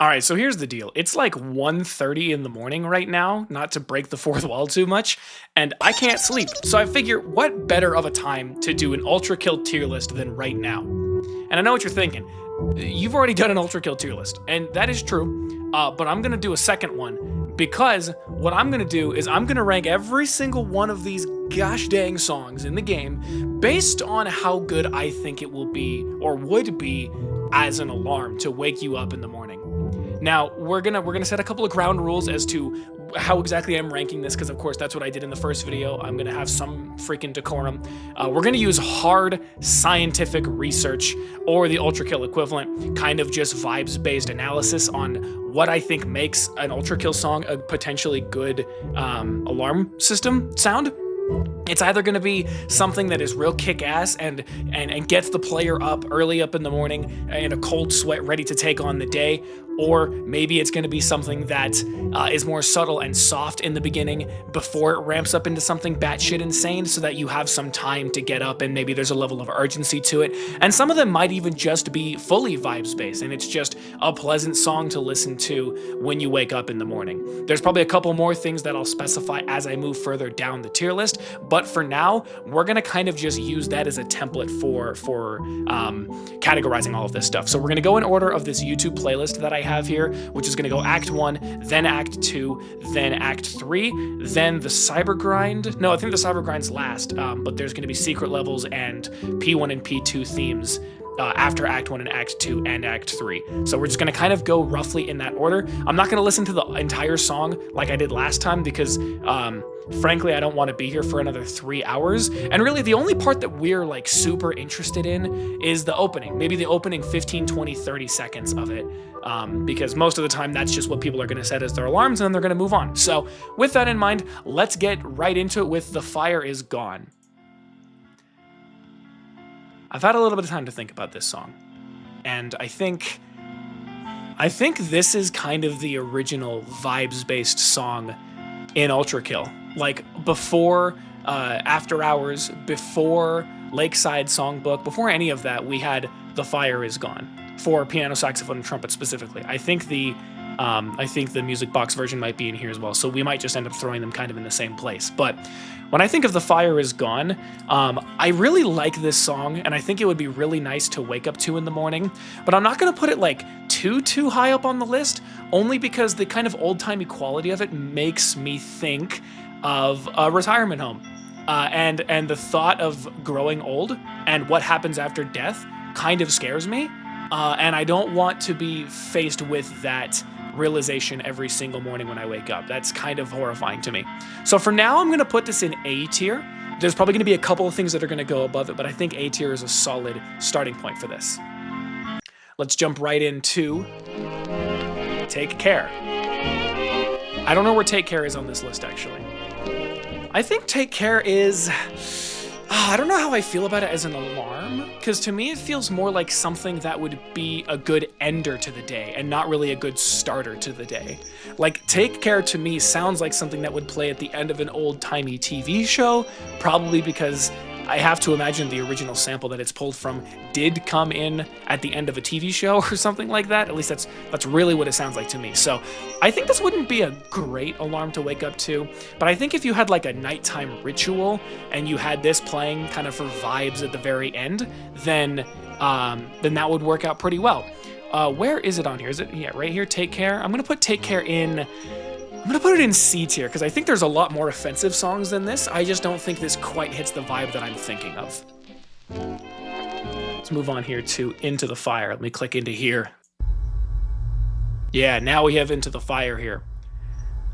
All right, so here's the deal. It's like 1:30 in the morning right now, not to break the fourth wall too much, and I can't sleep. So I figure, what better of a time to do an Ultra Kill tier list than right now? And I know what you're thinking. You've already done an Ultra Kill tier list, and that is true, but I'm gonna do a second one because what I'm gonna do is I'm gonna rank every single one of these gosh dang songs in the game based on how good I think it will be or would be as an alarm to wake you up in the morning. Now, we're gonna set a couple of ground rules as to how exactly I'm ranking this, because of course that's what I did in the first video. I'm gonna have some freaking decorum. We're gonna use hard scientific research, or the Ultra Kill equivalent, kind of just vibes-based analysis on what I think makes an Ultra Kill song a potentially good alarm system sound. It's either going to be something that is real kick-ass and gets the player early up in the morning in a cold sweat ready to take on the day, or maybe it's going to be something that is more subtle and soft in the beginning before it ramps up into something batshit insane, so that you have some time to get up and maybe there's a level of urgency to it. And some of them might even just be fully vibes-based, and it's just a pleasant song to listen to when you wake up in the morning. There's probably a couple more things that I'll specify as I move further down the tier list, but for now, we're gonna kind of just use that as a template for categorizing all of this stuff. So we're gonna go in order of this YouTube playlist that I have here, which is gonna go Act 1, then Act 2, then Act 3, then the Cyber Grind. No, I think the Cyber Grind's last, but there's gonna be secret levels and P1 and P2 themes after Act 1 and Act 2 and Act 3. So we're just gonna kind of go roughly in that order. I'm not gonna listen to the entire song like I did last time because frankly, I don't want to be here for another 3 hours. And really the only part that we're like super interested in is the opening, maybe the opening 15, 20, 30 seconds of it. Because most of the time that's just what people are gonna set as their alarms and then they're gonna move on. So with that in mind, let's get right into it with The Fire Is Gone. I've had a little bit of time to think about this song, and I think this is kind of the original vibes-based song in Ultra Kill. Like before After Hours, before Lakeside Songbook, before any of that, we had The Fire Is Gone for piano, saxophone, and trumpet specifically. I think the music box version might be in here as well, so we might just end up throwing them kind of in the same place. But when I think of The Fire Is Gone, I really like this song, and I think it would be really nice to wake up to in the morning, but I'm not gonna put it like too high up on the list, only because the kind of old-timey quality of it makes me think of a retirement home. And the thought of growing old and what happens after death kind of scares me, and I don't want to be faced with that realization every single morning when I wake up. That's kind of horrifying to me. So for now, I'm gonna put this in A tier. There's probably gonna be a couple of things that are gonna go above it, but I think A tier is a solid starting point for this. Let's jump right into Take Care. I don't know where Take Care is on this list, actually. I think Take Care is... I don't know how I feel about it as an alarm, because to me it feels more like something that would be a good ender to the day and not really a good starter to the day. Like, Take Care to me sounds like something that would play at the end of an old-timey TV show, probably because I have to imagine the original sample that it's pulled from did come in at the end of a TV show or something like that. At least that's really what it sounds like to me. So I think this wouldn't be a great alarm to wake up to, but I think if you had like a nighttime ritual and you had this playing kind of for vibes at the very end, then that would work out pretty well. Where is it on here? Is it, yeah, right here, Take Care? I'm gonna put Take Care in... I'm gonna put it in C tier, because I think there's a lot more offensive songs than this. I just don't think this quite hits the vibe that I'm thinking of. Let's move on here to Into the Fire. Let me click into here. Yeah, now we have Into the Fire here.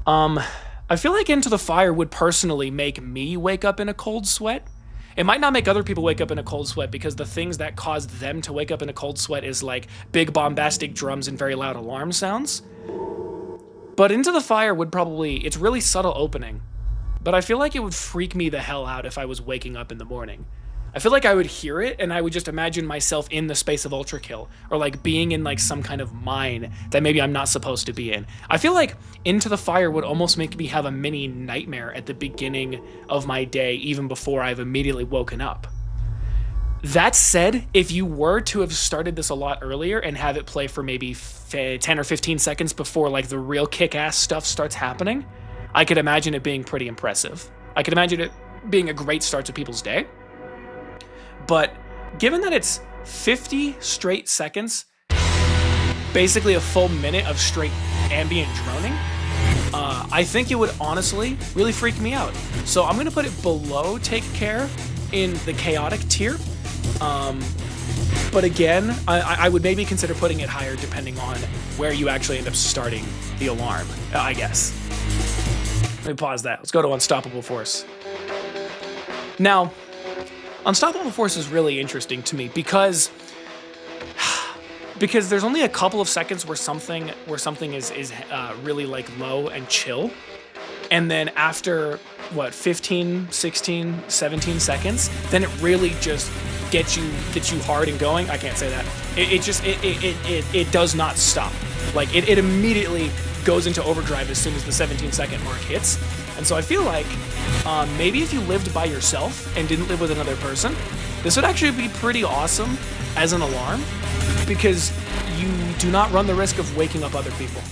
I feel like Into the Fire would personally make me wake up in a cold sweat. It might not make other people wake up in a cold sweat, because the things that cause them to wake up in a cold sweat is like big bombastic drums and very loud alarm sounds. But Into the Fire would probably, it's really subtle opening, but I feel like it would freak me the hell out if I was waking up in the morning. I feel like I would hear it and I would just imagine myself in the space of Ultra Kill, or like being in like some kind of mine that maybe I'm not supposed to be in. I feel like Into the Fire would almost make me have a mini nightmare at the beginning of my day, even before I've immediately woken up. That said, if you were to have started this a lot earlier and have it play for maybe 10 or 15 seconds before like the real kick-ass stuff starts happening, I could imagine it being pretty impressive. I could imagine it being a great start to people's day. But given that it's 50 straight seconds, basically a full minute of straight ambient droning, I think it would honestly really freak me out. So I'm gonna put it below Take Care in the chaotic tier. But again, I would maybe consider putting it higher depending on where you actually end up starting the alarm, I guess. Let me pause that. Let's go to Unstoppable Force. Now, Unstoppable Force is really interesting to me because there's only a couple of seconds where something is really like low and chill. And then after, what, 15, 16, 17 seconds, then it really just gets you hard and going. I can't say that. It does not stop. Like, it immediately goes into overdrive as soon as the 17-second mark hits. And so I feel like maybe if you lived by yourself and didn't live with another person, this would actually be pretty awesome as an alarm, because you do not run the risk of waking up other people.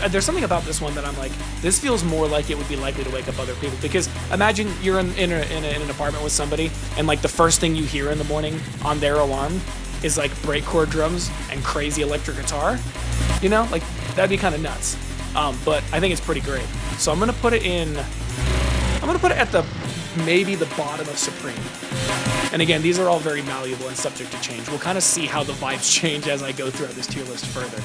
There's something about this one that I'm like, this feels more like it would be likely to wake up other people, because imagine you're in an apartment with somebody and like the first thing you hear in the morning on their alarm is like breakcore drums and crazy electric guitar, you know, like that'd be kind of nuts. But I think it's pretty great. So I'm gonna put it at maybe the bottom of Supreme. And again, these are all very malleable and subject to change. We'll kind of see how the vibes change as I go throughout this tier list further.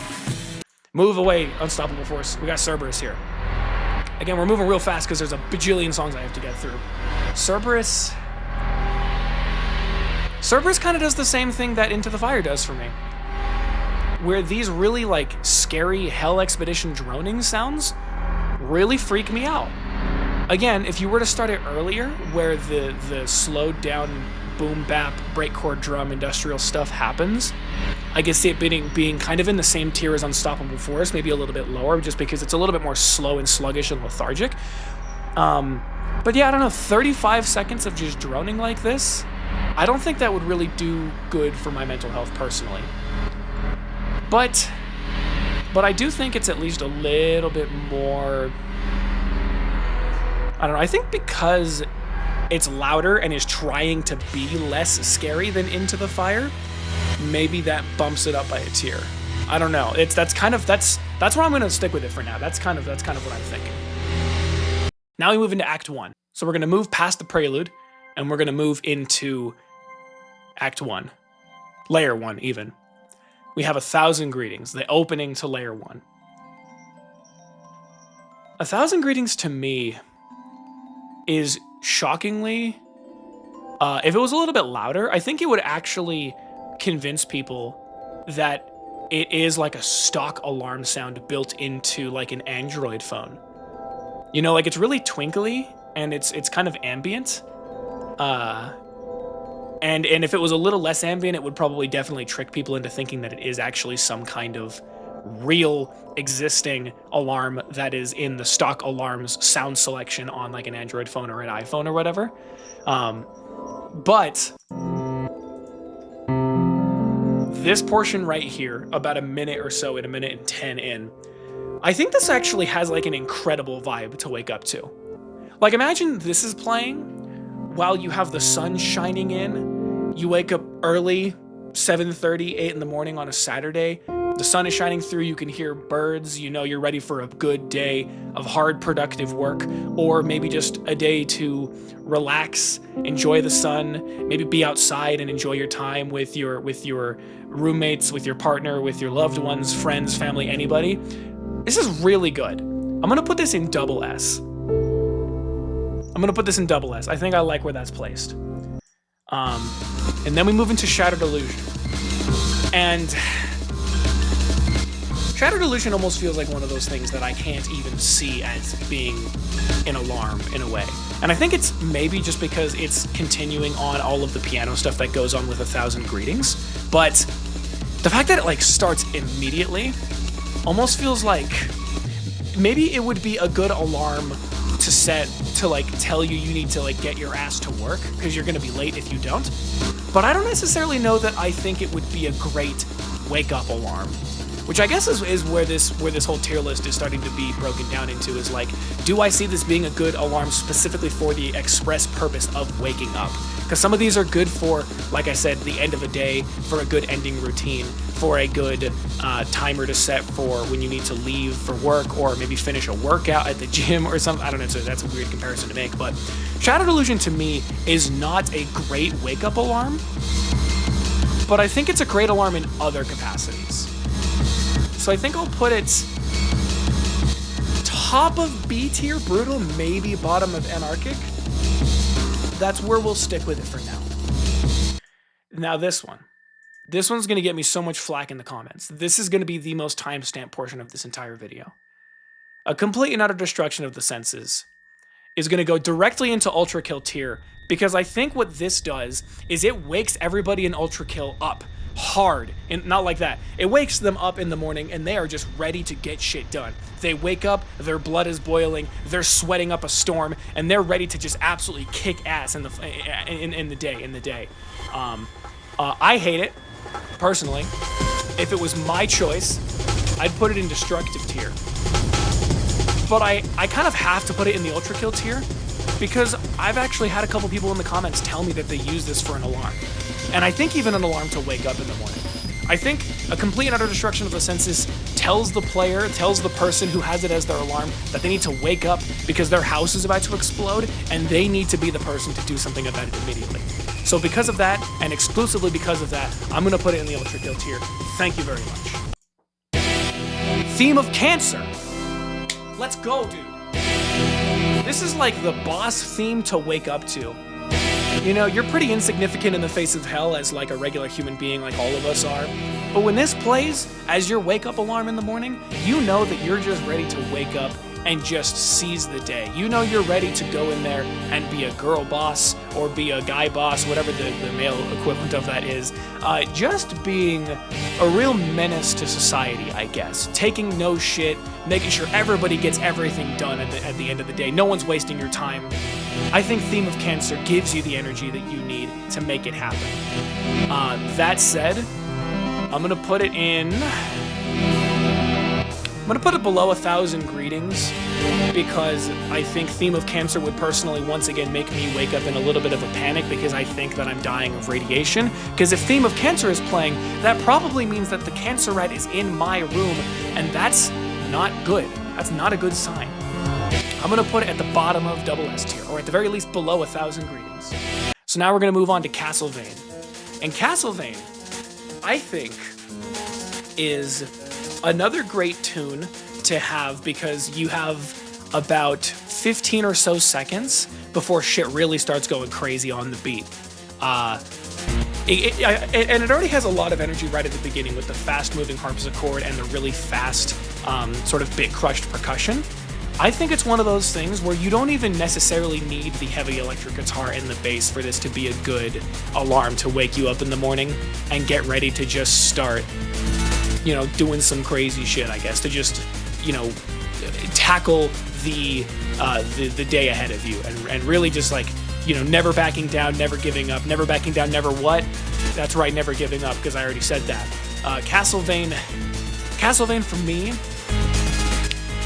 Move away, Unstoppable Force. We got Cerberus here. Again, we're moving real fast because there's a bajillion songs I have to get through. Cerberus kind of does the same thing that Into the Fire does for me, where these really like scary Hell Expedition droning sounds really freak me out. Again, if you were to start it earlier, where the slowed down boom bap breakcore drum industrial stuff happens, I can see it being kind of in the same tier as Unstoppable Force, maybe a little bit lower, just because it's a little bit more slow and sluggish and lethargic. But yeah, I don't know, 35 seconds of just droning like this, I don't think that would really do good for my mental health personally. But I do think it's at least a little bit more, I don't know, I think because it's louder and is trying to be less scary than Into the Fire, maybe that bumps it up by a tier. I don't know. That's where I'm gonna stick with it for now. That's kind of what I'm thinking. Now we move into Act 1. So we're gonna move past the prelude, and we're gonna move into Act 1. Layer 1, even. We have 1,000 Greetings, the opening to Layer 1. 1,000 Greetings to me is shockingly, if it was a little bit louder, I think it would actually convince people that it is like a stock alarm sound built into like an Android phone. You know, like it's really twinkly and it's kind of ambient. And if it was a little less ambient, it would probably definitely trick people into thinking that it is actually some kind of real existing alarm that is in the stock alarms sound selection on like an Android phone or an iPhone or whatever. But this portion right here, about a minute or so, in a minute and 10 in, I think this actually has like an incredible vibe to wake up to. Like imagine this is playing while you have the sun shining in, you wake up early, 7:30, 8 in the morning on a Saturday, the sun is shining through, you can hear birds, you know you're ready for a good day of hard, productive work, or maybe just a day to relax, enjoy the sun, maybe be outside and enjoy your time with your roommates, with your partner, with your loved ones, friends, family, anybody. This is really good. I'm gonna put this in double S. I think I like where that's placed. And then we move into Shattered Illusion. And Shattered Illusion almost feels like one of those things that I can't even see as being an alarm in a way. And I think it's maybe just because it's continuing on all of the piano stuff that goes on with 1,000 Greetings. But the fact that it like starts immediately almost feels like maybe it would be a good alarm to set to like tell you need to like get your ass to work because you're gonna be late if you don't. but I don't necessarily know that I think it would be a great wake-up alarm. Which I guess is where this whole tier list is starting to be broken down into, is like, do I see this being a good alarm specifically for the express purpose of waking up? Because some of these are good for, like I said, the end of a day, for a good ending routine, for a good timer to set for when you need to leave for work, or maybe finish a workout at the gym or something. I don't know, so that's a weird comparison to make, but Shadow Delusion to me is not a great wake-up alarm, but I think it's a great alarm in other capacities. So I think I'll put it top of B tier, brutal, maybe bottom of anarchic. That's where we'll stick with it for now. Now this one. This one's going to get me so much flack in the comments. This is going to be the most timestamped portion of this entire video. A complete and utter destruction of the senses is going to go directly into Ultra Kill tier, because I think what this does is it wakes everybody in Ultra Kill up hard, and not like that. It wakes them up in the morning and they are just ready to get shit done. They wake up, their blood is boiling, they're sweating up a storm, and they're ready to just absolutely kick ass in the day. I hate it personally. If it was my choice, I'd put it in destructive tier. But I kind of have to put it in the Ultra Kill tier, because I've actually had a couple people in the comments tell me that they use this for an alarm. And I think even an alarm to wake up in the morning. I think a complete and utter destruction of the senses tells the player, tells the person who has it as their alarm, that they need to wake up because their house is about to explode, and they need to be the person to do something about it immediately. So because of that, and exclusively because of that, I'm going to put it in the Ultra Kill tier. Thank you very much. Theme of Cancer. Let's go, dude. This is like the boss theme to wake up to. You know, you're pretty insignificant in the face of hell as like a regular human being like all of us are. But when this plays as your wake-up alarm in the morning, you know that you're just ready to wake up and just seize the day. You know you're ready to go in there and be a girl boss or be a guy boss, whatever the male equivalent of that is. Just being a real menace to society, I guess. Taking no shit, making sure everybody gets everything done at the end of the day. No one's wasting your time. I think Theme of Cancer gives you the energy that you need to make it happen. That said, I'm gonna put it in... I'm gonna put it below 1,000 greetings, because I think Theme of Cancer would personally once again make me wake up in a little bit of a panic, because I think that I'm dying of radiation. Because if Theme of Cancer is playing, that probably means that the cancer rat is in my room, and that's not good. That's not a good sign. I'm gonna put it at the bottom of double S tier, or at the very least below 1,000 greetings. So now we're gonna move on to Castlevane. And Castlevane, I think, is another great tune to have, because you have about 15 or so seconds before shit really starts going crazy on the beat. And it already has a lot of energy right at the beginning with the fast-moving harpsichord and the really fast sort of bit-crushed percussion. I think it's one of those things where you don't even necessarily need the heavy electric guitar and the bass for this to be a good alarm to wake you up in the morning and get ready to just start, you know, doing some crazy shit, I guess, to just, you know, tackle the day ahead of you and really just, like, you know, never backing down, never giving up, never backing down, never what? That's right, never giving up, because I already said that. Castlevane for me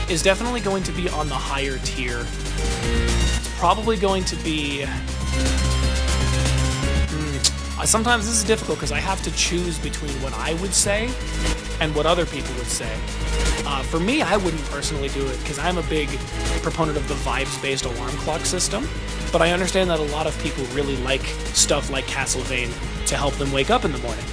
is definitely going to be on the higher tier. It's probably going to be... Sometimes this is difficult because I have to choose between what I would say and what other people would say. For me, I wouldn't personally do it because I'm a big proponent of the vibes-based alarm clock system, but I understand that a lot of people really like stuff like Castlevane to help them wake up in the morning.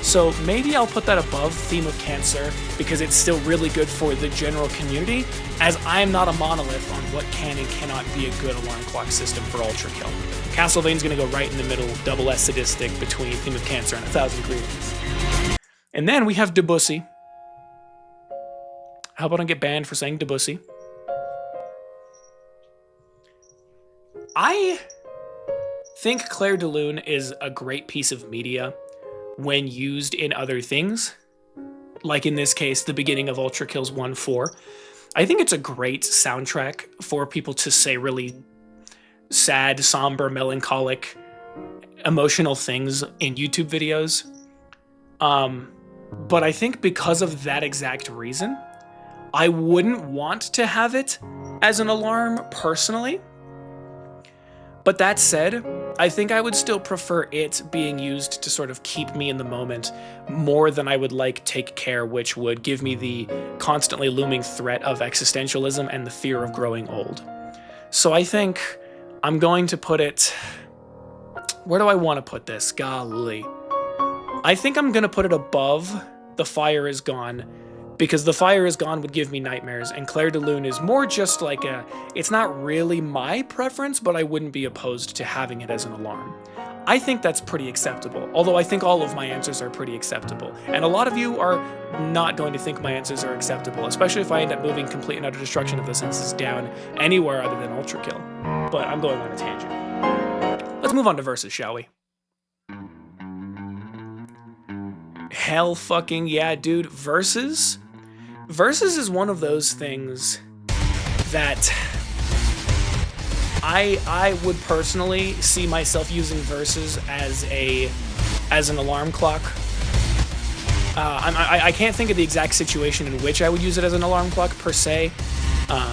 So maybe I'll put that above Theme of Cancer because it's still really good for the general community, as I'm not a monolith on what can and cannot be a good alarm clock system for Ultra Kill. Castlevaine's gonna go right in the middle, double S sadistic between Theme of Cancer and 1,000 Greetings. And then we have Debussy. How about I get banned for saying Debussy? I think Clair de Lune is a great piece of media when used in other things, like in this case, the beginning of Ultra Kill's 1-4. I think it's a great soundtrack for people to say really sad, somber, melancholic emotional things in YouTube videos. But I think because of that exact reason, I wouldn't want to have it as an alarm personally. But that said, I think I would still prefer it being used to sort of keep me in the moment more than I would like Take Care, which would give me the constantly looming threat of existentialism and the fear of growing old. So I think I'm going to put it... Where do I want to put this? Golly. I think I'm going to put it above The Fire Is Gone, because The Fire Is Gone would give me nightmares, and Clair de Lune is more just like a... It's not really my preference, but I wouldn't be opposed to having it as an alarm. I think that's pretty acceptable, although I think all of my answers are pretty acceptable. And a lot of you are not going to think my answers are acceptable, especially if I end up moving Complete and Utter Destruction of the Senses down anywhere other than ULTRAKILL. But I'm going on a tangent. Let's move on to verses, shall we? Hell fucking yeah, dude. Verses? Verses is one of those things that I would personally see myself using verses as an alarm clock. I can't think of the exact situation in which I would use it as an alarm clock per se,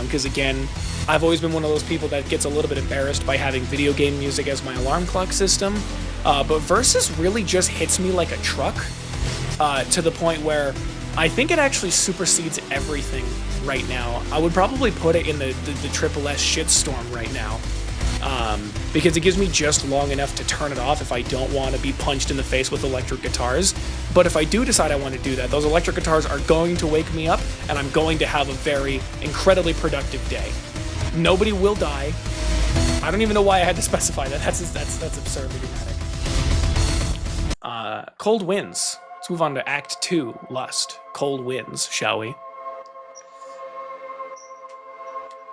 because again, I've always been one of those people that gets a little bit embarrassed by having video game music as my alarm clock system. But verses really just hits me like a truck, to the point where I think it actually supersedes everything right now. I would probably put it in the triple S shitstorm right now, because it gives me just long enough to turn it off if I don't want to be punched in the face with electric guitars. But if I do decide I want to do that, those electric guitars are going to wake me up, and I'm going to have a very incredibly productive day. Nobody will die. I don't even know why I had to specify that. That's absurdly dramatic. Cold Winds. Let's move on to Act 2, Lust. Cold Winds, shall we?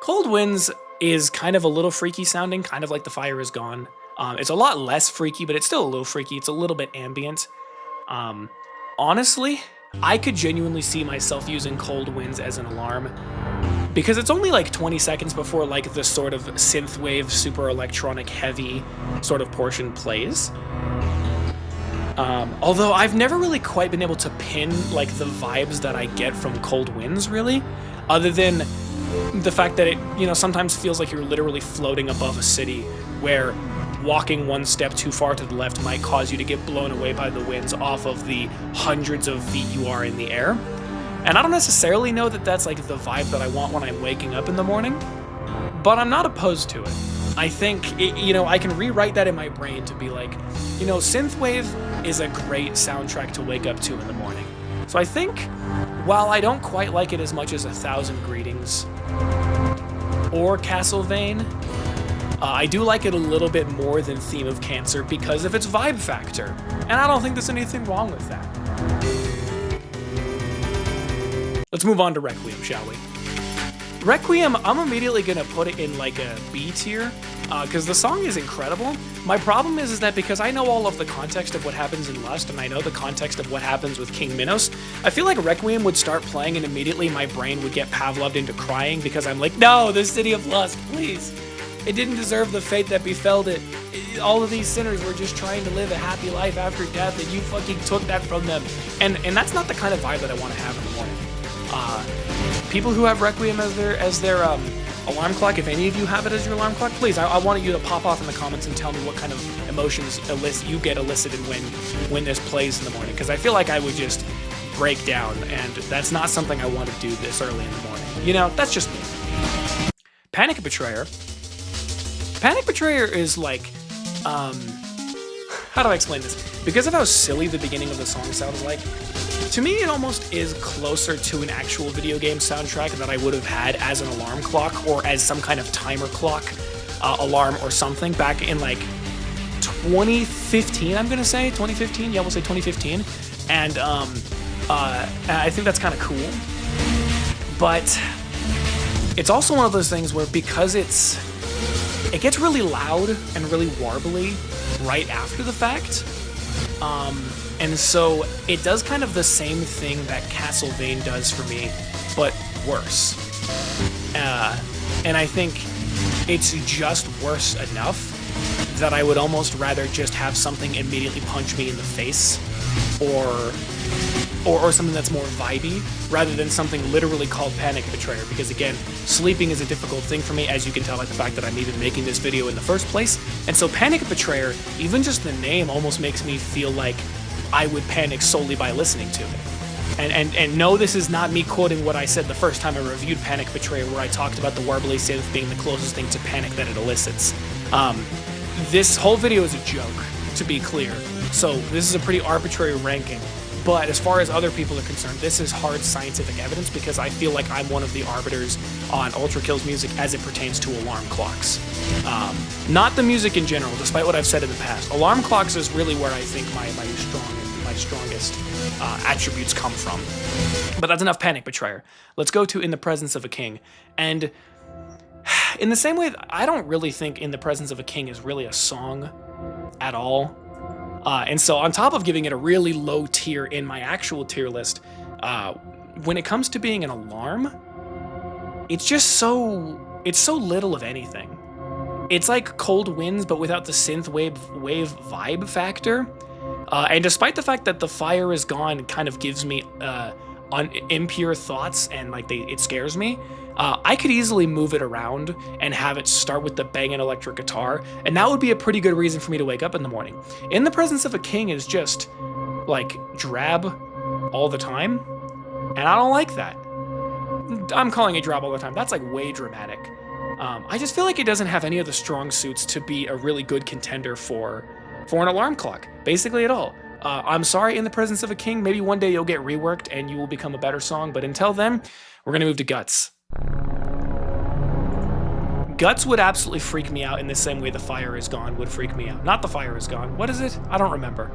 Cold Winds is kind of a little freaky sounding, kind of like The Fire Is Gone. It's a lot less freaky, but it's still a little freaky. It's a little bit ambient. Honestly, I could genuinely see myself using Cold Winds as an alarm, because it's only like 20 seconds before like the sort of synthwave, super electronic heavy sort of portion plays. Although I've never really quite been able to pin like the vibes that I get from Cold Winds, really, other than the fact that it, you know, sometimes feels like you're literally floating above a city, where walking one step too far to the left might cause you to get blown away by the winds off of the hundreds of feet you are in the air. And I don't necessarily know that that's like the vibe that I want when I'm waking up in the morning, but I'm not opposed to it. I think, you know, I can rewrite that in my brain to be like, you know, synthwave is a great soundtrack to wake up to in the morning. So I think, while I don't quite like it as much as 1,000 Greetings or Castlevania, I do like it a little bit more than Theme of Cancer because of its vibe factor. And I don't think there's anything wrong with that. Let's move on to Requiem, shall we? Requiem, I'm immediately gonna put it in like a B tier, because the song is incredible. My problem is that because I know all of the context of what happens in Lust, and I know the context of what happens with King Minos, I feel like Requiem would start playing and immediately my brain would get Pavloved into crying because I'm like, no, the city of Lust, please. It didn't deserve the fate that befell it. All of these sinners were just trying to live a happy life after death, and you fucking took that from them. And that's not the kind of vibe that I want to have in the morning. People who have Requiem as their alarm clock, if any of you have it as your alarm clock, please, I want you to pop off in the comments and tell me what kind of emotions you get elicited when this plays in the morning, because I feel like I would just break down, and that's not something I want to do this early in the morning. You know, that's just me. Panic Betrayer. Panic Betrayer is like, how do I explain this? Because of how silly the beginning of the song sounds like, to me it almost is closer to an actual video game soundtrack that I would have had as an alarm clock or as some kind of timer clock alarm or something back in like 2015, I'm gonna say. 2015? Yeah, we'll say 2015. And I think that's kind of cool. But it's also one of those things where because it gets really loud and really warbly right after the fact. And so it does kind of the same thing that Castlevania does for me, but worse. And I think it's just worse enough that I would almost rather just have something immediately punch me in the face, or something that's more vibey, rather than something literally called Panic Betrayer, because again, sleeping is a difficult thing for me, as you can tell by the fact that I'm even making this video in the first place. And so Panic Betrayer, even just the name almost makes me feel like I would panic solely by listening to it. And no, this is not me quoting what I said the first time I reviewed Panic Betrayer, where I talked about the warbly synth being the closest thing to panic that it elicits. This whole video is a joke, to be clear, so this is a pretty arbitrary ranking. But as far as other people are concerned, this is hard scientific evidence, because I feel like I'm one of the arbiters on ULTRAKILL's music as it pertains to alarm clocks. Not the music in general, despite what I've said in the past. Alarm clocks is really where I think my strongest attributes come from. But that's enough Panic Betrayer. Let's go to In the Presence of a King. And in the same way, I don't really think In the Presence of a King is really a song at all. And so on top of giving it a really low tier in my actual tier list, when it comes to being an alarm, it's so little of anything. It's like Cold Winds, but without the synth wave vibe factor. And despite the fact that The Fire Is Gone kind of gives me impure thoughts and like it scares me, I could easily move it around and have it start with the banging electric guitar, and that would be a pretty good reason for me to wake up in the morning. In the Presence of a King is just like drab all the time, and I don't like that. I'm calling it drab all the time. That's like way dramatic. I just feel like it doesn't have any of the strong suits to be a really good contender for an alarm clock, basically at all. I'm sorry, In the Presence of a King, maybe one day you'll get reworked and you will become a better song, but until then, we're gonna move to Guts. Guts would absolutely freak me out in the same way The Fire Is Gone would freak me out. Not The Fire Is Gone. What is it? I don't remember.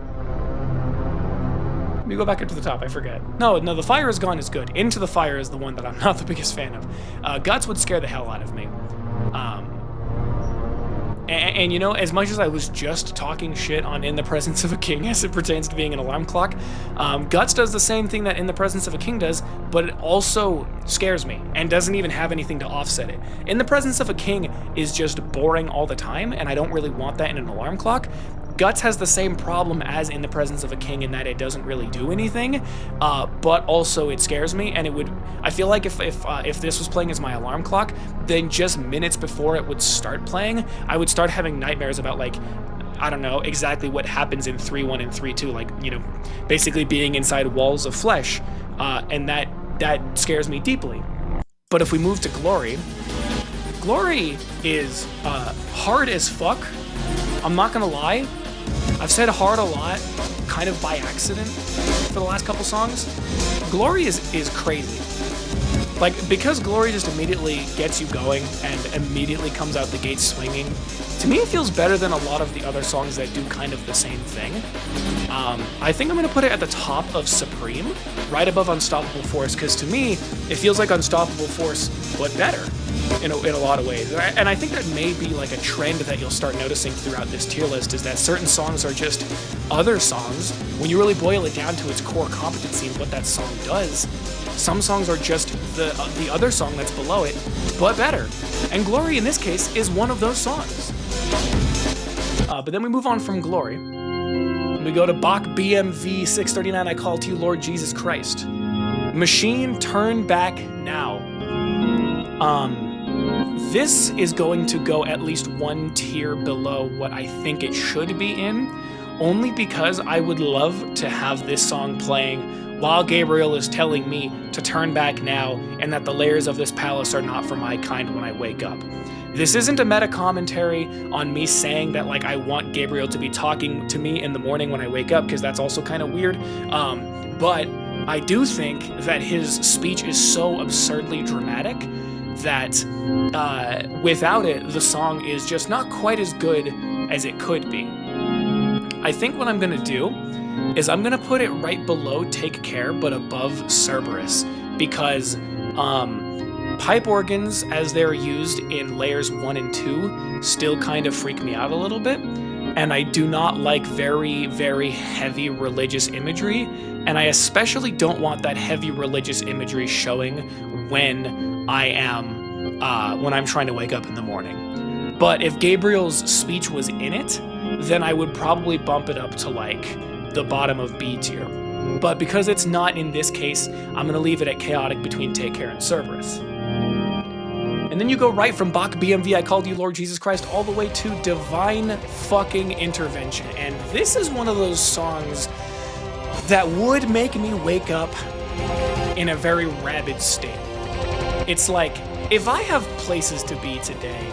Let me go back up to the top, I forget. No, The Fire Is Gone is good. Into the Fire is the one that I'm not the biggest fan of. Guts would scare the hell out of me. And you know, as much as I was just talking shit on In the Presence of a King as it pertains to being an alarm clock, Guts does the same thing that In the Presence of a King does, but it also scares me and doesn't even have anything to offset it. In the Presence of a King is just boring all the time, and I don't really want that in an alarm clock. Guts has the same problem as In the Presence of a King in that it doesn't really do anything, but also it scares me, and I feel like if this was playing as my alarm clock, then just minutes before it would start playing, I would start having nightmares about, like, I don't know exactly what happens in 3-1 and 3-2, like, you know, basically being inside walls of flesh, and that scares me deeply. But if we move to Glory is hard as fuck. I'm not gonna lie, I've said hard a lot, kind of by accident, for the last couple songs. Glory is crazy. Like, because Glory just immediately gets you going and immediately comes out the gate swinging, to me it feels better than a lot of the other songs that do kind of the same thing. I think I'm gonna put it at the top of Supreme, right above Unstoppable Force, because to me, it feels like Unstoppable Force, but better. In a lot of ways. And I think that may be like a trend that you'll start noticing throughout this tier list, is that certain songs are just other songs. When you really boil it down to its core competency and what that song does, some songs are just the other song that's below it, but better. And Glory in this case is one of those songs. But then we move on from Glory. We go to Bach BMV 639, I Call to You, Lord Jesus Christ. Machine, Turn Back Now. This is going to go at least one tier below what I think it should be in, only because I would love to have this song playing while Gabriel is telling me to turn back now and that the layers of this palace are not for my kind when I wake up. This isn't a meta commentary on me saying that, like, I want Gabriel to be talking to me in the morning when I wake up, because that's also kind of weird, but I do think that his speech is so absurdly dramatic that without it, the song is just not quite as good as it could be. I think what I'm gonna do is I'm gonna put it right below Take Care, but above Cerberus, because pipe organs, as they're used in layers 1 and 2, still kind of freak me out a little bit, and I do not like very, very heavy religious imagery, and I especially don't want that heavy religious imagery showing when I'm trying to wake up in the morning. But if Gabriel's speech was in it, then I would probably bump it up to like the bottom of B tier. But because it's not in this case, I'm gonna leave it at chaotic between Take Care and Cerberus. And then you go right from Bach BMV, I Called You Lord Jesus Christ, all the way to Divine fucking Intervention. And this is one of those songs that would make me wake up in a very rabid state. It's like, if I have places to be today,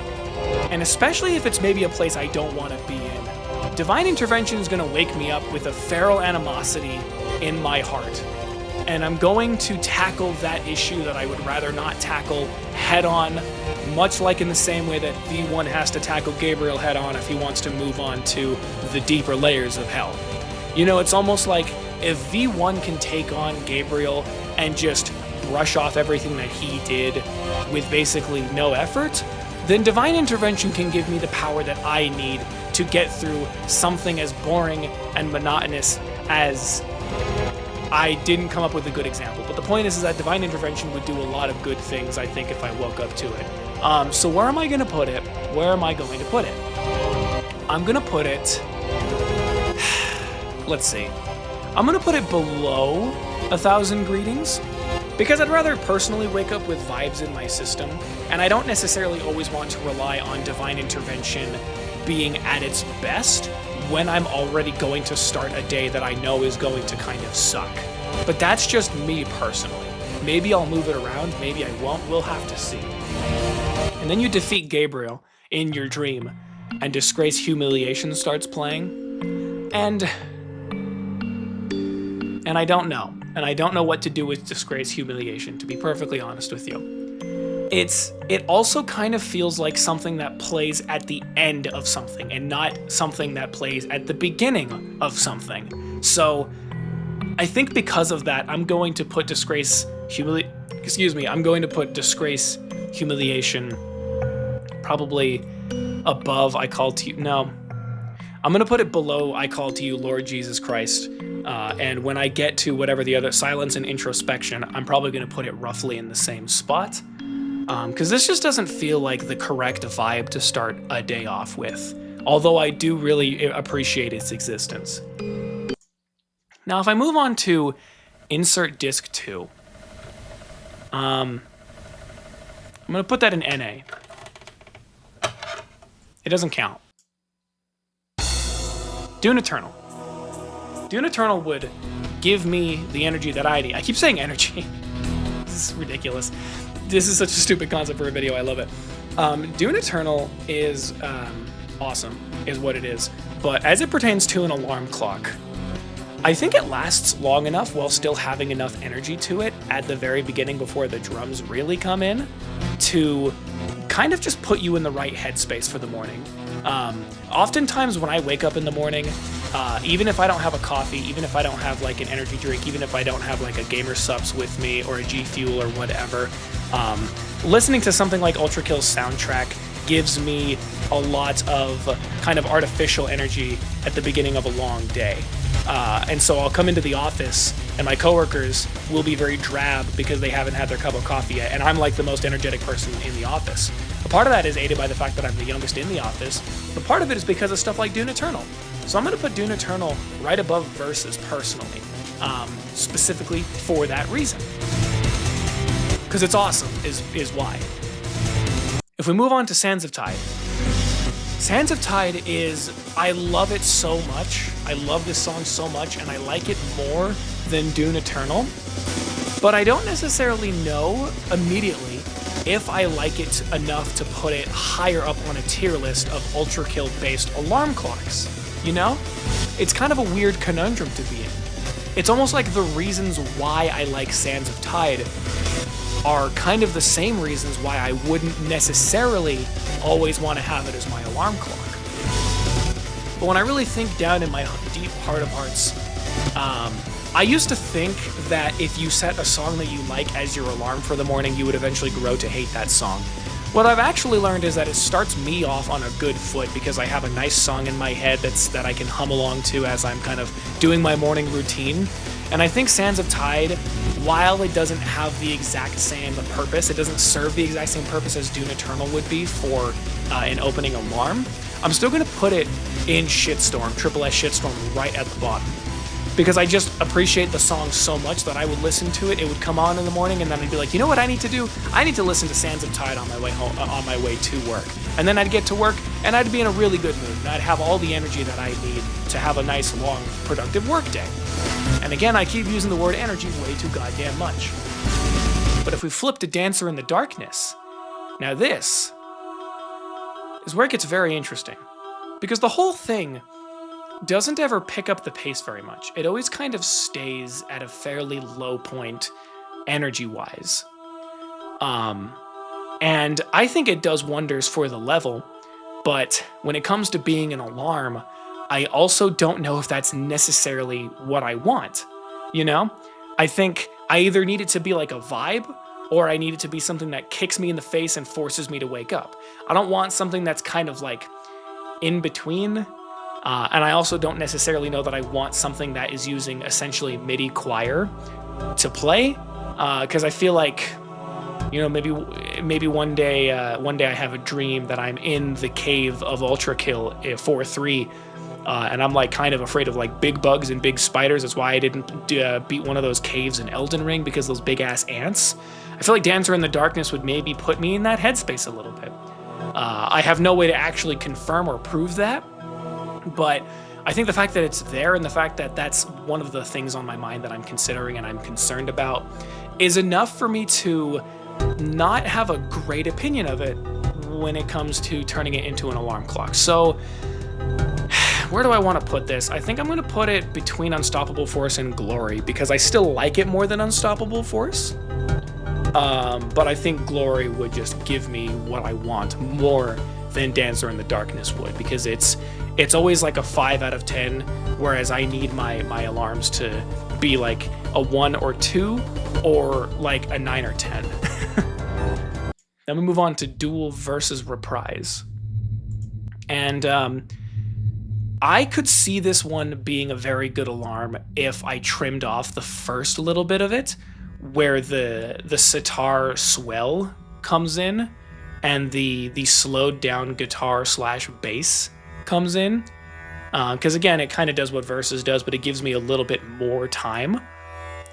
and especially if it's maybe a place I don't want to be in, Divine Intervention is going to wake me up with a feral animosity in my heart. And I'm going to tackle that issue that I would rather not tackle head on, much like in the same way that V1 has to tackle Gabriel head on if he wants to move on to the deeper layers of hell. You know, it's almost like if V1 can take on Gabriel and just brush off everything that he did with basically no effort, then Divine Intervention can give me the power that I need to get through something as boring and monotonous as... I didn't come up with a good example, but the point is that Divine Intervention would do a lot of good things, I think, if I woke up to it. So where am I going to put it? Where am I going to put it? I'm going to put it... Let's see. I'm going to put it below 1,000 Greetings, because I'd rather personally wake up with vibes in my system, and I don't necessarily always want to rely on Divine Intervention being at its best when I'm already going to start a day that I know is going to kind of suck. But that's just me personally. Maybe I'll move it around, maybe I won't, we'll have to see. And then you defeat Gabriel in your dream, and Disgrace Humiliation starts playing, and I don't know. And I don't know what to do with Disgrace Humiliation, to be perfectly honest with you. It also kind of feels like something that plays at the end of something and not something that plays at the beginning of something. So I think because of that, I'm going to put Disgrace Humiliation probably above I Call to You. No, I'm going to put it below I Call to You, Lord Jesus Christ. And when I get to whatever the other Silence and Introspection, I'm probably going to put it roughly in the same spot. Because this just doesn't feel like the correct vibe to start a day off with, although I do really appreciate its existence. Now, if I move on to Insert Disc 2, I'm going to put that in NA. It doesn't count. Dune Eternal. Dune Eternal would give me the energy that I need. I keep saying energy. This is ridiculous. This is such a stupid concept for a video, I love it. Dune Eternal is awesome, is what it is. But as it pertains to an alarm clock, I think it lasts long enough while still having enough energy to it at the very beginning before the drums really come in to kind of just put you in the right headspace for the morning. Oftentimes when I wake up in the morning, even if I don't have a coffee, even if I don't have like an energy drink, even if I don't have like a Gamer Sups with me or a G Fuel or whatever, listening to something like ULTRAKILL's soundtrack gives me a lot of kind of artificial energy at the beginning of a long day. And so I'll come into the office and my coworkers will be very drab because they haven't had their cup of coffee yet, and I'm like the most energetic person in the office. A part of that is aided by the fact that I'm the youngest in the office, but part of it is because of stuff like Dune Eternal. So I'm going to put Dune Eternal right above Versus personally, specifically for that reason. Because it's awesome, is why. If we move on to Sands of Tide. Sands of Tide is, I love it so much. I love this song so much, and I like it more than Dune Eternal. But I don't necessarily know immediately if I like it enough to put it higher up on a tier list of ULTRAKILL-based alarm clocks. You know? It's kind of a weird conundrum to be in. It's almost like the reasons why I like Sands of Tide are kind of the same reasons why I wouldn't necessarily always want to have it as my alarm clock. But when I really think down in my deep heart of hearts, I used to think that if you set a song that you like as your alarm for the morning, you would eventually grow to hate that song. What I've actually learned is that it starts me off on a good foot because I have a nice song in my head that I can hum along to as I'm kind of doing my morning routine. And I think Sands of Tide, while it doesn't have the exact same purpose, it doesn't serve the exact same purpose as Dune Eternal would be for an opening alarm, I'm still going to put it in Shitstorm, Triple S Shitstorm, right at the bottom. Because I just appreciate the song so much that I would listen to it. It would come on in the morning, and then I'd be like, you know what I need to do? I need to listen to Sands of Tide on my way home, on my way to work. And then I'd get to work, and I'd be in a really good mood, and I'd have all the energy that I need to have a nice, long, productive work day. And again, I keep using the word energy way too goddamn much. But if we flip to Dancer in the Darkness, now this is where it gets very interesting. Because the whole thing doesn't ever pick up the pace very much. It always kind of stays at a fairly low point energy-wise. And I think it does wonders for the level, but when it comes to being an alarm, I also don't know if that's necessarily what I want, you know? I think I either need it to be like a vibe, or I need it to be something that kicks me in the face and forces me to wake up. I don't want something that's kind of like in between. And I also don't necessarily know that I want something that is using essentially MIDI choir to play, because I feel like, you know, maybe one day I have a dream that I'm in the cave of ULTRAKILL 4-3, and I'm like kind of afraid of like big bugs and big spiders. That's why I didn't beat one of those caves in Elden Ring, because those big ass ants. I feel like Dancer in the Darkness would maybe put me in that headspace a little bit. I have no way to actually confirm or prove that. But I think the fact that it's there and the fact that that's one of the things on my mind that I'm considering and I'm concerned about is enough for me to not have a great opinion of it when it comes to turning it into an alarm clock. So where do I want to put this? I think I'm going to put it between Unstoppable Force and Glory, because I still like it more than Unstoppable Force. But I think Glory would just give me what I want more than Dancer in the Darkness would, because it's always like a 5 out of 10, whereas I need my alarms to be like a 1 or 2 or like a 9 or 10. Then we move on to Duel versus Reprise. And I could see this one being a very good alarm if I trimmed off the first little bit of it, where the sitar swell comes in and the slowed down guitar / bass comes in. Because again, it kind of does what Versus does, but it gives me a little bit more time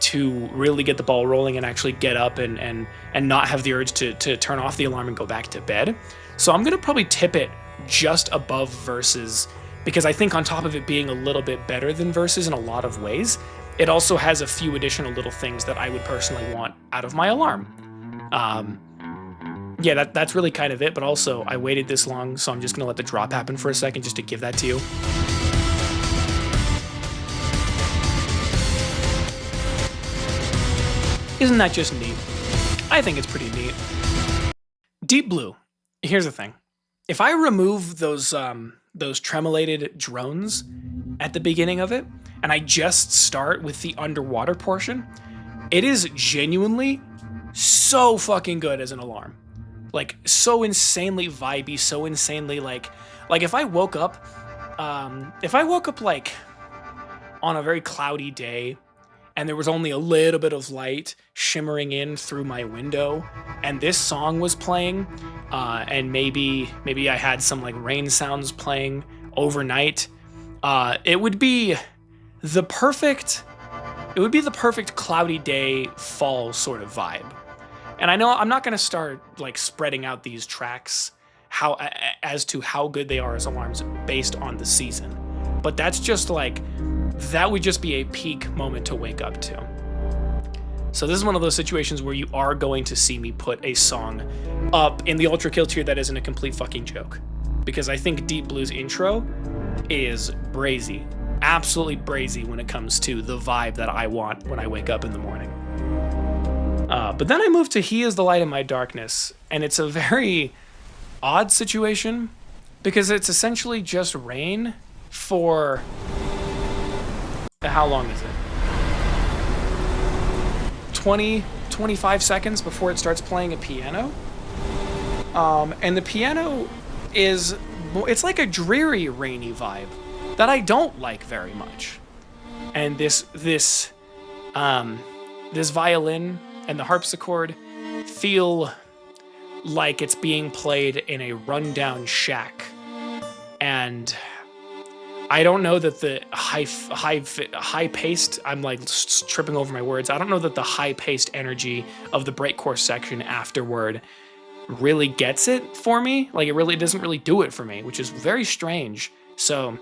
to really get the ball rolling and actually get up and not have the urge to turn off the alarm and go back to bed. So I'm going to probably tip it just above Versus, because I think on top of it being a little bit better than Versus in a lot of ways, it also has a few additional little things that I would personally want out of my alarm. Yeah, that's really kind of it, but also I waited this long, so I'm just gonna let the drop happen for a second just to give that to you. Isn't that just neat? I think it's pretty neat. Deep Blue. Here's the thing. If I remove those tremolated drones at the beginning of it, and I just start with the underwater portion, it is genuinely so fucking good as an alarm. Like, so insanely vibey, so insanely like if I woke up like on a very cloudy day and there was only a little bit of light shimmering in through my window and this song was playing, and maybe I had some like rain sounds playing overnight, it would be the perfect cloudy day fall sort of vibe. And I know I'm not going to start like spreading out these tracks as to how good they are as alarms based on the season. But that's just like, that would just be a peak moment to wake up to. So this is one of those situations where you are going to see me put a song up in the ULTRAKILL tier that isn't a complete fucking joke. Because I think Deep Blue's intro is brazy. Absolutely brazy when it comes to the vibe that I want when I wake up in the morning. But then I moved to He Is the Light in My Darkness, and it's a very odd situation because it's essentially just rain for... how long is it? 25 seconds before it starts playing a piano. And the piano it's like a dreary, rainy vibe that I don't like very much. And this This violin and the harpsichord feel like it's being played in a rundown shack. And I don't know that the high-paced, I'm like tripping over my words. I don't know that the high-paced energy of the breakcore section afterward really gets it for me. Like, it doesn't really do it for me, which is very strange. So,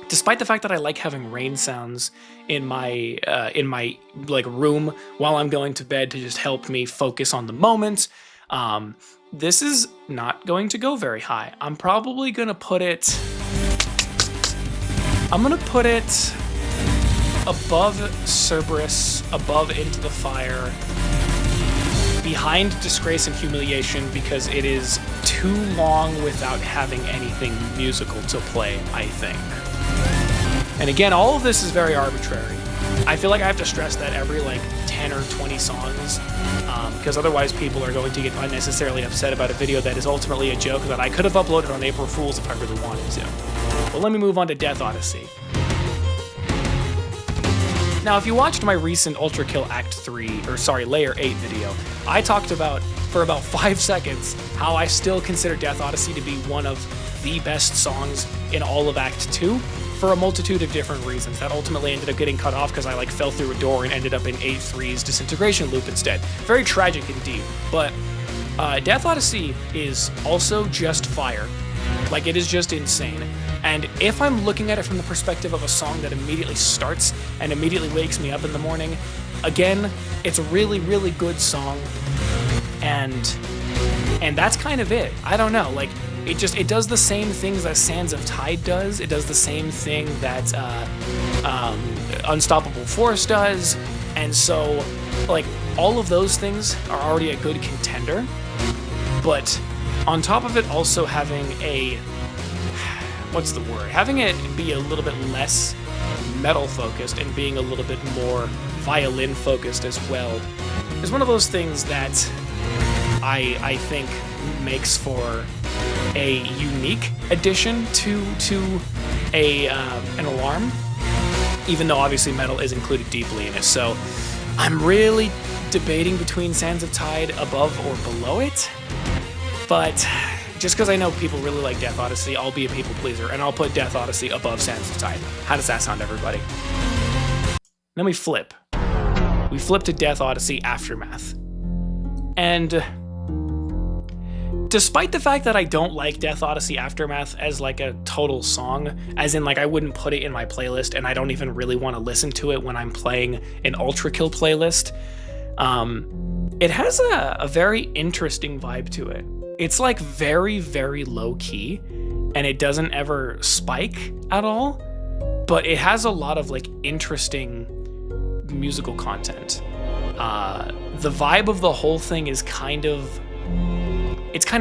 despite the fact that I like having rain sounds in my like room while I'm going to bed to just help me focus on the moment, this is not going to go very high. I'm probably gonna put it above Cerberus, above Into the Fire, behind Disgrace and Humiliation, because it is too long without having anything musical to play, I think. And again, all of this is very arbitrary. I feel like I have to stress that every like 10 or 20 songs, because otherwise people are going to get unnecessarily upset about a video that is ultimately a joke that I could have uploaded on April Fool's if I really wanted to. But let me move on to Death Odyssey. Now, if you watched my recent ULTRAKILL Layer 8 video, I talked about, for about 5 seconds, how I still consider Death Odyssey to be one of the best songs in all of Act 2, for a multitude of different reasons. That ultimately ended up getting cut off because I like fell through a door and ended up in 8-3's Disintegration loop instead. Very tragic indeed, but Death Odyssey is also just fire. Like, it is just insane. And if I'm looking at it from the perspective of a song that immediately starts and immediately wakes me up in the morning, again, it's a really, really good song. And that's kind of it. I don't know, like, it does the same things that Sands of Tide does. It does the same thing that Unstoppable Force does. And so, like, all of those things are already a good contender. But on top of it, also having having it be a little bit less metal focused and being a little bit more violin focused as well is one of those things that I think makes for a unique addition to an alarm, even though obviously metal is included deeply in it. So I'm really debating between Sands of Tide above or below it, but just because I know people really like Death Odyssey, I'll be a people pleaser, and I'll put Death Odyssey above Sands of Tide. How does that sound, everybody? Then we flip. We flip to Death Odyssey Aftermath. And despite the fact that I don't like Death Odyssey Aftermath as like a total song, as in like I wouldn't put it in my playlist and I don't even really want to listen to it when I'm playing an ULTRAKILL playlist, it has a very interesting vibe to it. It's like very, very low key, and it doesn't ever spike at all, but it has a lot of like interesting musical content. The vibe of the whole thing is kind of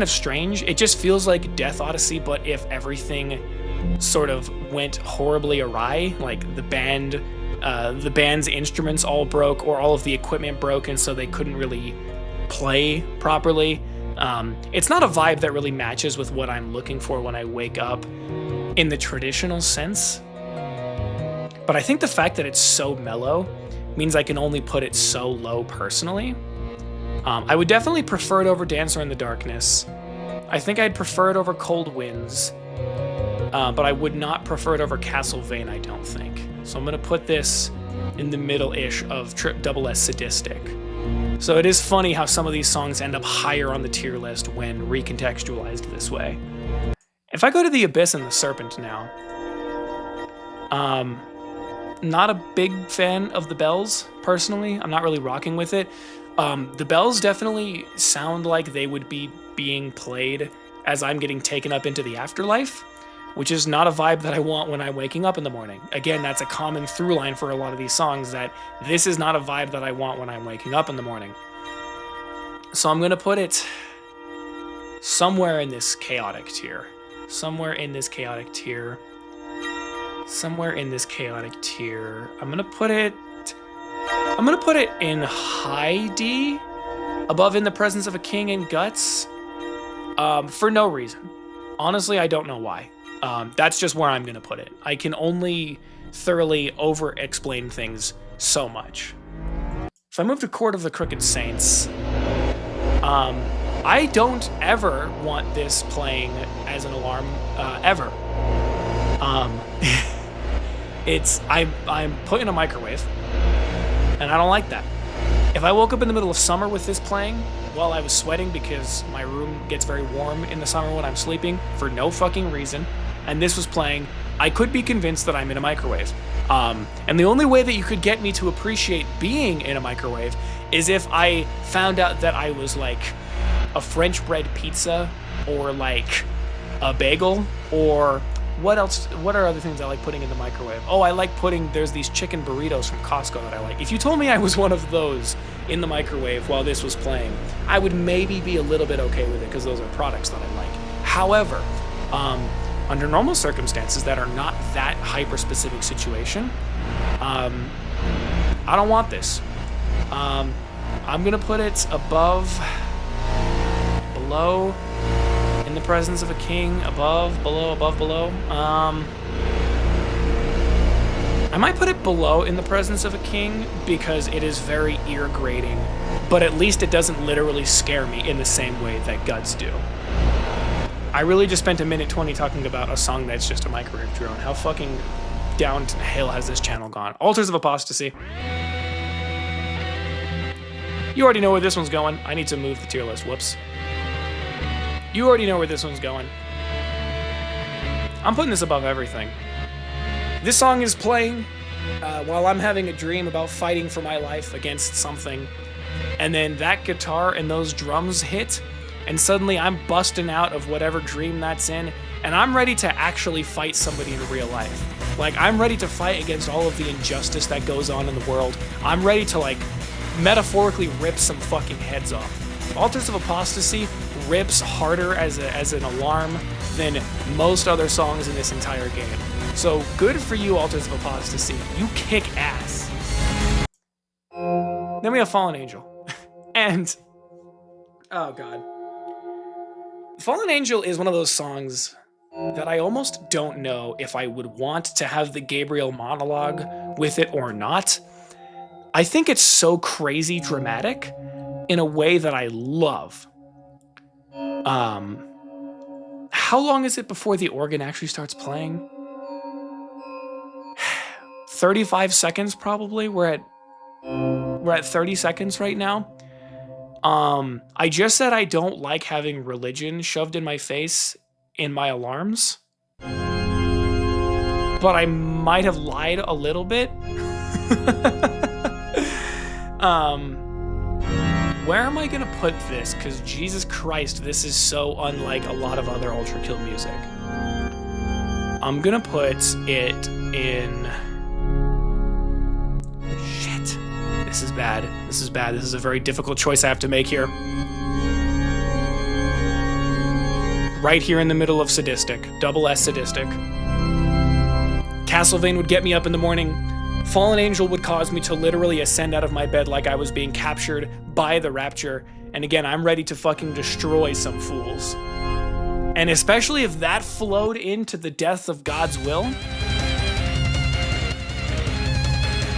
strange. It just feels like Death Odyssey, but if everything sort of went horribly awry, like the band's instruments all broke, or all of the equipment broke, and so they couldn't really play properly. It's not a vibe that really matches with what I'm looking for when I wake up in the traditional sense. But I think the fact that it's so mellow means I can only put it so low personally. I would definitely prefer it over Dancer in the Darkness. I think I'd prefer it over Cold Winds, but I would not prefer it over Castle Vane, I don't think. So I'm gonna put this in the middle-ish of Double S Sadistic. So it is funny how some of these songs end up higher on the tier list when recontextualized this way. If I go to the Abyss and the Serpent now, not a big fan of the bells, personally. I'm not really rocking with it. The bells definitely sound like they would be being played as I'm getting taken up into the afterlife, which is not a vibe that I want when I'm waking up in the morning. Again, that's a common through line for a lot of these songs, that this is not a vibe that I want when I'm waking up in the morning. So I'm gonna put it somewhere in this chaotic tier. Somewhere in this chaotic tier. I'm gonna put it in high D, above In the Presence of a King and Guts, for no reason. Honestly, I don't know why. That's just where I'm gonna put it. I can only thoroughly over-explain things so much. So I moved to Court of the Crooked Saints. I don't ever want this playing as an alarm, ever. I'm put in a microwave, and I don't like that. If I woke up in the middle of summer with this playing while I was sweating because my room gets very warm in the summer when I'm sleeping for no fucking reason, and this was playing, I could be convinced that I'm in a microwave. And the only way that you could get me to appreciate being in a microwave is if I found out that I was like a French bread pizza or like a bagel, or what else? What are other things I like putting in the microwave? Oh, I like there's these chicken burritos from Costco that I like. If you told me I was one of those in the microwave while this was playing, I would maybe be a little bit okay with it because those are products that I like. However, under normal circumstances that are not that hyper-specific situation, I don't want this. I'm gonna put it below, in the presence of a king, above, below. I might put it below in the presence of a king because it is very ear grating, but at least it doesn't literally scare me in the same way that Guts do. I really just spent a minute 20 talking about a song that's just a microwave drone. How fucking downhill has this channel gone? Altars of Apostasy. You already know where this one's going. I need to move the tier list. Whoops. You already know where this one's going. I'm putting this above everything. This song is playing while I'm having a dream about fighting for my life against something. And then that guitar and those drums hit, and suddenly I'm busting out of whatever dream that's in, and I'm ready to actually fight somebody in real life. Like, I'm ready to fight against all of the injustice that goes on in the world. I'm ready to, like, metaphorically rip some fucking heads off. Altars of Apostasy rips harder as an alarm than most other songs in this entire game. So good for you, Altars of Apostasy. You kick ass. Then we have Fallen Angel. And, oh god. Fallen Angel is one of those songs that I almost don't know if I would want to have the Gabriel monologue with it or not. I think it's so crazy dramatic in a way that I love. How long is it before the organ actually starts playing? 35 seconds probably. We're at 30 seconds right now. I just said I don't like having religion shoved in my face in my alarms. But I might have lied a little bit. Where am I gonna put this? Because Jesus Christ, this is so unlike a lot of other ULTRAKILL music. I'm gonna put it in... Shit. This is bad. This is bad. This is a very difficult choice I have to make here. Right here in the middle of sadistic. Double S sadistic. Castlevania would get me up in the morning. Fallen Angel would cause me to literally ascend out of my bed like I was being captured by the rapture. And again, I'm ready to fucking destroy some fools. And especially if that flowed into the death of God's will,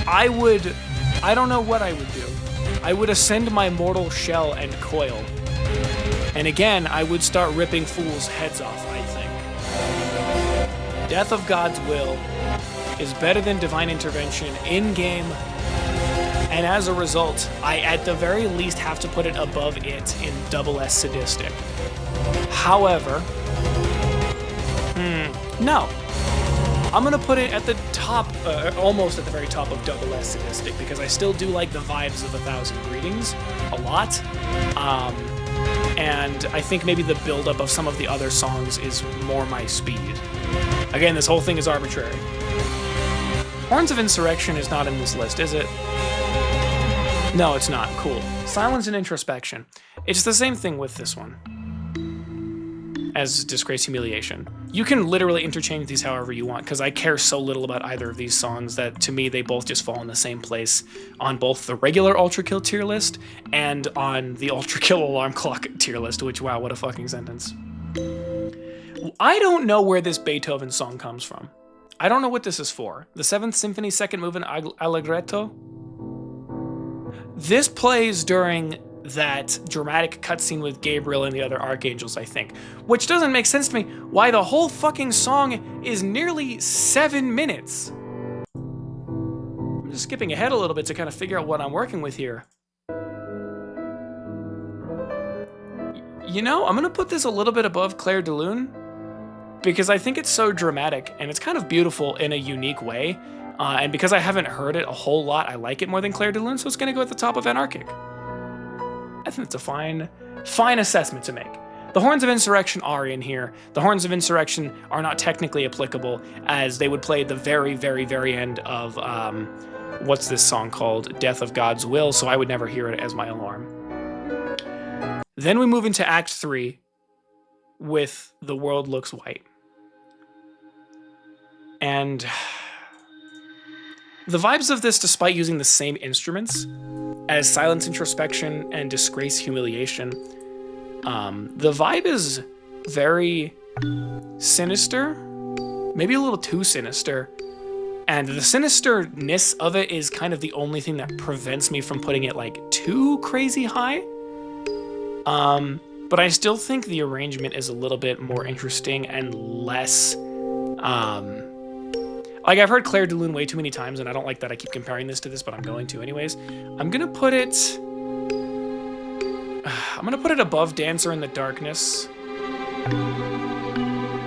I don't know what I would do. I would ascend my mortal shell and coil. And again, I would start ripping fools' heads off, I think. Death of God's will is better than divine intervention in-game, and as a result, I at the very least have to put it above it in double S sadistic. However, no. I'm gonna put it at the top, almost at the very top of double S sadistic, because I still do like the vibes of 1,000 Greetings a lot. And I think maybe the buildup of some of the other songs is more my speed. Again, this whole thing is arbitrary. Horns of Insurrection is not in this list, is it? No, it's not. Cool. Silence and Introspection. It's the same thing with this one as Disgrace, Humiliation. You can literally interchange these however you want, because I care so little about either of these songs that, to me, they both just fall in the same place on both the regular ULTRAKILL tier list and on the ULTRAKILL Alarm Clock tier list, which, wow, what a fucking sentence. I don't know where this Beethoven song comes from. I don't know what this is for. The 7th Symphony, 2nd Movement, Allegretto? This plays during that dramatic cutscene with Gabriel and the other archangels, I think, which doesn't make sense to me why the whole fucking song is nearly 7 minutes. I'm just skipping ahead a little bit to kind of figure out what I'm working with here. You know, I'm gonna put this a little bit above Clair de Lune because I think it's so dramatic and it's kind of beautiful in a unique way. And because I haven't heard it a whole lot, I like it more than Clair de Lune, so it's gonna go at the top of Anarchic. I think it's a fine assessment to make. The Horns of Insurrection are in here. The Horns of Insurrection are not technically applicable as they would play at the very, very, very end of, what's this song called? Death of God's Will, so I would never hear it as my alarm. Then we move into Act 3 with The World Looks White. And the vibes of this, despite using the same instruments as Silence, Introspection, and Disgrace, Humiliation, the vibe is very sinister, maybe a little too sinister, and the sinisterness of it is kind of the only thing that prevents me from putting it like too crazy high. But I still think the arrangement is a little bit more interesting and less, like I've heard Clair de Lune way too many times, and I don't like that I keep comparing this to this, but I'm going to anyways. I'm gonna put it above Dancer in the Darkness.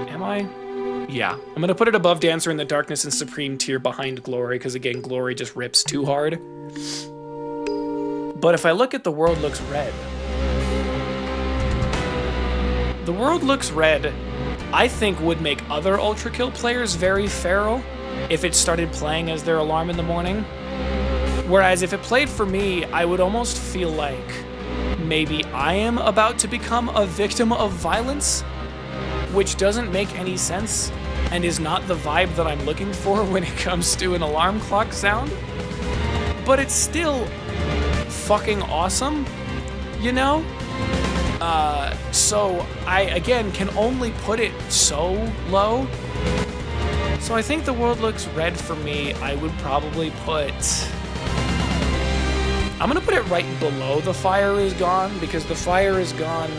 Am I? Yeah, I'm gonna put it above Dancer in the Darkness and Supreme Tear behind Glory, because again, Glory just rips too hard. But if I look at The World Looks Red, The World Looks Red, I think would make other ULTRAKILL players very feral if it started playing as their alarm in the morning. Whereas if it played for me, I would almost feel like maybe I am about to become a victim of violence, which doesn't make any sense and is not the vibe that I'm looking for when it comes to an alarm clock sound. But it's still fucking awesome, you know? So I, again, can only put it so low. So I think The World Looks Red for me, I would probably put... I'm gonna put it right below The Fire Is Gone, because The Fire Is Gone...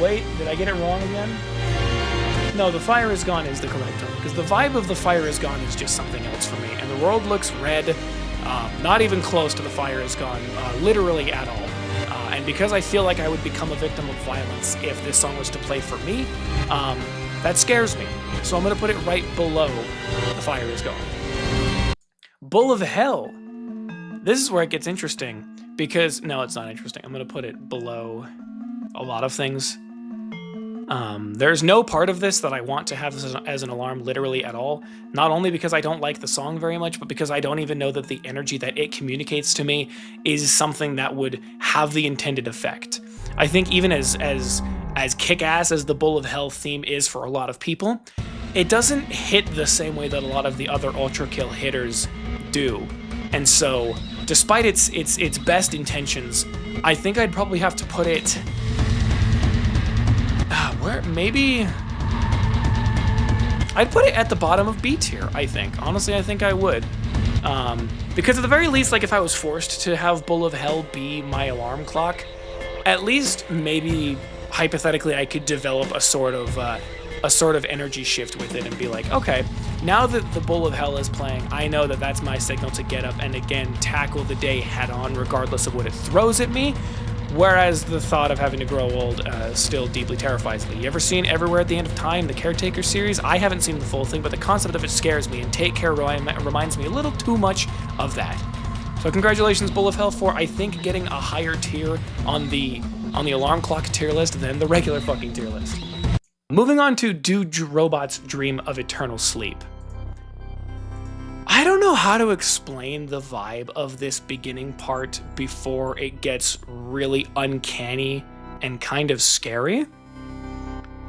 Wait, did I get it wrong again? No, The Fire Is Gone is the correct one, because the vibe of The Fire Is Gone is just something else for me. And The World Looks Red, not even close to The Fire Is Gone, literally at all. And because I feel like I would become a victim of violence if this song was to play for me, that scares me. So I'm gonna put it right below The Fire Is Gone. Bull of Hell. This is where it gets interesting, because, no, it's not interesting. I'm gonna put it below a lot of things. There's no part of this that I want to have as an alarm literally at all. Not only because I don't like the song very much, but because I don't even know that the energy that it communicates to me is something that would have the intended effect. I think even as kick-ass as the Bull of Hell theme is for a lot of people, it doesn't hit the same way that a lot of the other ULTRAKILL hitters do. And so, despite its best intentions, I think I'd probably have to put it... where, maybe... I'd put it at the bottom of B tier, I think. Honestly, I think I would. Because at the very least, like, if I was forced to have Bull of Hell be my alarm clock, at least maybe, hypothetically, I could develop a sort of energy shift with it and be like, okay, now that the Bull of Hell is playing, I know that that's my signal to get up and again tackle the day head on regardless of what it throws at me. Whereas the thought of having to grow old still deeply terrifies me. You ever seen Everywhere at the End of Time, the Caretaker series? I haven't seen the full thing, but the concept of it scares me, and Take Care reminds me a little too much of that. So congratulations, Bull of Hell, for, I think, getting a higher tier on the alarm clock tier list than the regular fucking tier list. Moving on to Do Robots Dream of Eternal Sleep. I don't know how to explain the vibe of this beginning part before it gets really uncanny and kind of scary.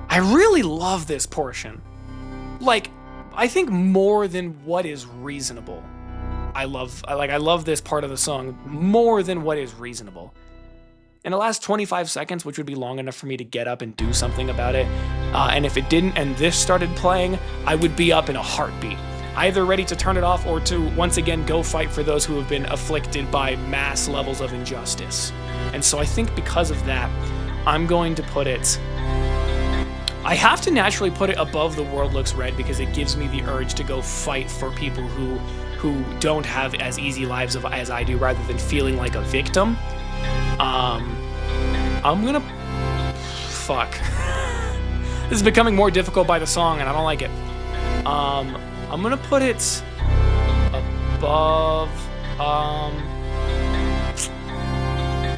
I really love this portion. Like, I think more than what is reasonable. I love this part of the song more than what is reasonable. In the last 25 seconds, which would be long enough for me to get up and do something about it, and if it didn't and this started playing, I would be up in a heartbeat. either ready to turn it off or to once again go fight for those who have been afflicted by mass levels of injustice. And so I think because of that, I'm going to put it... I have to naturally put it above The World Looks Red because it gives me the urge to go fight for people who don't have as easy lives as I do, rather than feeling like a victim. I'm gonna... Fuck. This is becoming more difficult by the song, and I don't like it. I'm gonna put it above...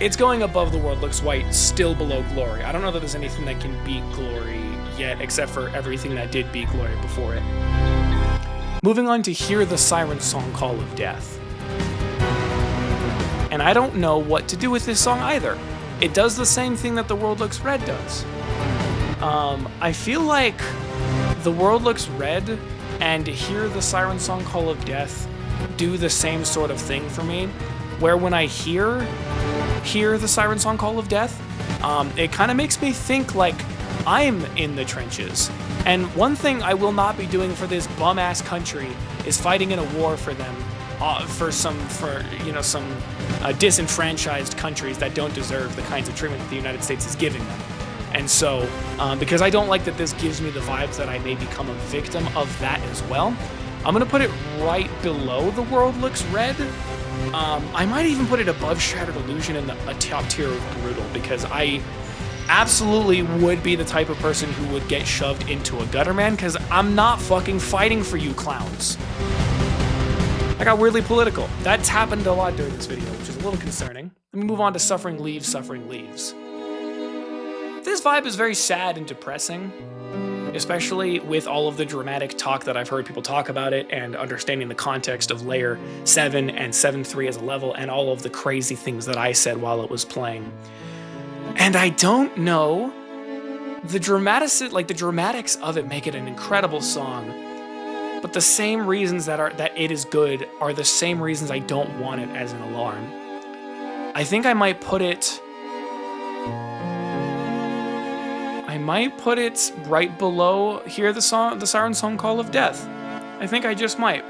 It's going above The World Looks White, still below Glory. I don't know that there's anything that can beat Glory yet, except for everything that did beat Glory before it. Moving on to Hear the Siren Song Call of Death. And I don't know what to do with this song either. It does the same thing that The World Looks Red does. I feel like The World Looks Red and Hear the Siren Song Call of Death do the same sort of thing for me, where when I hear the Siren Song Call of Death, it kind of makes me think like I'm in the trenches. And one thing I will not be doing for this bum-ass country is fighting in a war for them, for some disenfranchised countries that don't deserve the kinds of treatment that the United States is giving them. And so, because I don't like that this gives me the vibes that I may become a victim of that as well, I'm gonna put it right below The World Looks Red. I might even put it above Shattered Illusion in a top tier of Brutal, because I absolutely would be the type of person who would get shoved into a gutter, man, because I'm not fucking fighting for you clowns. I got weirdly political. That's happened a lot during this video, which is a little concerning. Let me move on to Suffering Leaves, Suffering Leaves. This vibe is very sad and depressing, especially with all of the dramatic talk that I've heard people talk about it, and understanding the context of layer 7 and 7-3 as a level, and all of the crazy things that I said while it was playing. And I don't know, the dramatics of it make it an incredible song, but the same reasons that it is good are the same reasons I don't want it as an alarm. I think I might put it right below Hear the Siren Song Call of Death. I think I just might.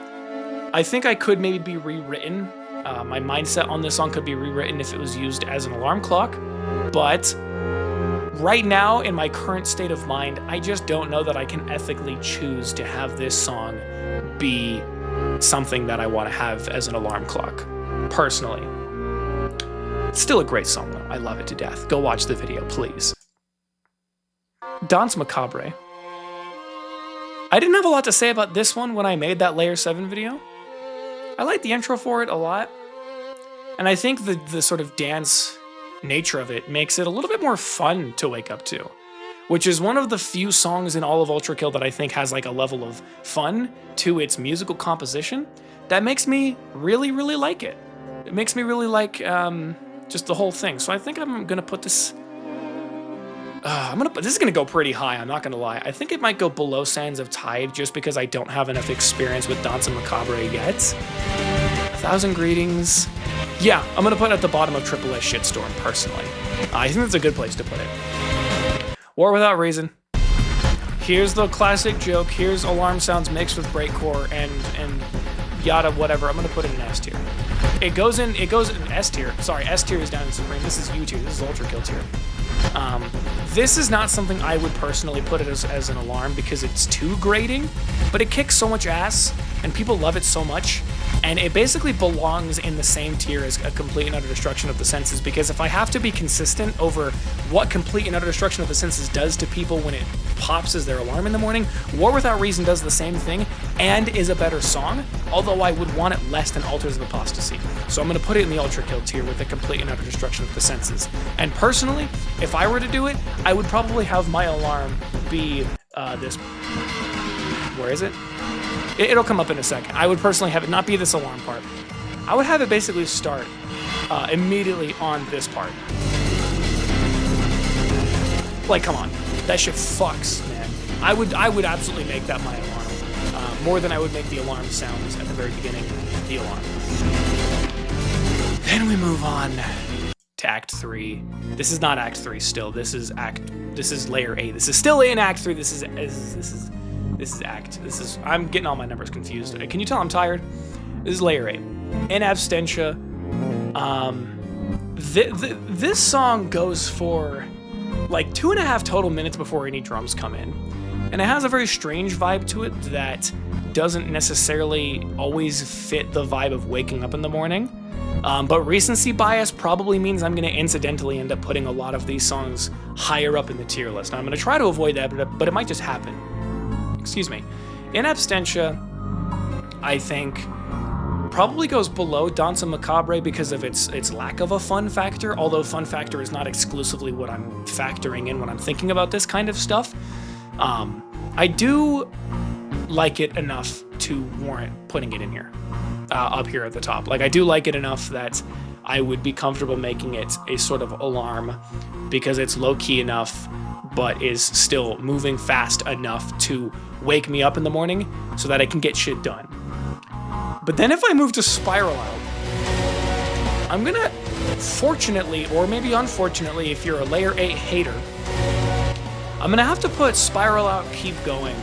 I think I could maybe be rewritten. My mindset on this song could be rewritten if it was used as an alarm clock. But right now, in my current state of mind, I just don't know that I can ethically choose to have this song be something that I want to have as an alarm clock, personally. It's still a great song, though. I love it to death. Go watch the video, please. Danse Macabre. I didn't have a lot to say about this one when I made that Layer 7 video. I like the intro for it a lot, and I think the sort of dance nature of it makes it a little bit more fun to wake up to, which is one of the few songs in all of ULTRAKILL that I think has like a level of fun to its musical composition that makes me really, really like it. It makes me really like just the whole thing. So I think I'm gonna put this. This is gonna go pretty high. I'm not gonna lie. I think it might go below Sands of Tide just because I don't have enough experience with Danse Macabre yet. 1,000 Greetings. Yeah, I'm gonna put it at the bottom of AAA Shitstorm personally. I think that's a good place to put it. War Without Reason. Here's the classic joke. Here's alarm sounds mixed with breakcore and yada whatever. I'm gonna put it in S tier. It goes in S tier. Sorry, S tier is down in Supreme. This is U tier. This is ULTRAKILL tier. This is not something I would personally put it as an alarm because it's too grating, but it kicks so much ass and people love it so much, and it basically belongs in the same tier as a Complete and Utter Destruction of the Senses, because if I have to be consistent over what Complete and Utter Destruction of the Senses does to people when it pops as their alarm in the morning, War Without Reason does the same thing and is a better song, although I would want it less than Altars of Apostasy. So I'm going to put it in the ULTRAKILL tier with the Complete and Utter Destruction of the Senses. And personally, if I were to do it, I would probably have my alarm be this. Where is it? It'll come up in a second. I would personally have it not be this alarm part. I would have it basically start immediately on this part. Like, come on. That shit fucks, man. I would absolutely make that my alarm. More than I would make the alarm sounds at the very beginning of the alarm. Then we move on to Act 3. This is not Act 3 still. This is Layer 8. This is still in Act 3. This is This is act. I'm getting all my numbers confused. Can you tell I'm tired? This is layer 8. In abstentia. This song goes for like 2.5 total minutes before any drums come in. And it has a very strange vibe to it that doesn't necessarily always fit the vibe of waking up in the morning. But recency bias probably means I'm going to incidentally end up putting a lot of these songs higher up in the tier list. Now, I'm going to try to avoid that, but it might just happen. Excuse me. In abstentia, I think probably goes below Danse Macabre because of its lack of a fun factor, although fun factor is not exclusively what I'm factoring in when I'm thinking about this kind of stuff. I do like it enough to warrant putting it in here, up here at the top. Like, I do like it enough that I would be comfortable making it a sort of alarm because it's low-key enough, but is still moving fast enough to wake me up in the morning so that I can get shit done. But then if I move to Spiral Out, I'm gonna, fortunately, or maybe unfortunately, if you're a layer 8 hater, I'm gonna have to put Spiral Out, Keep Going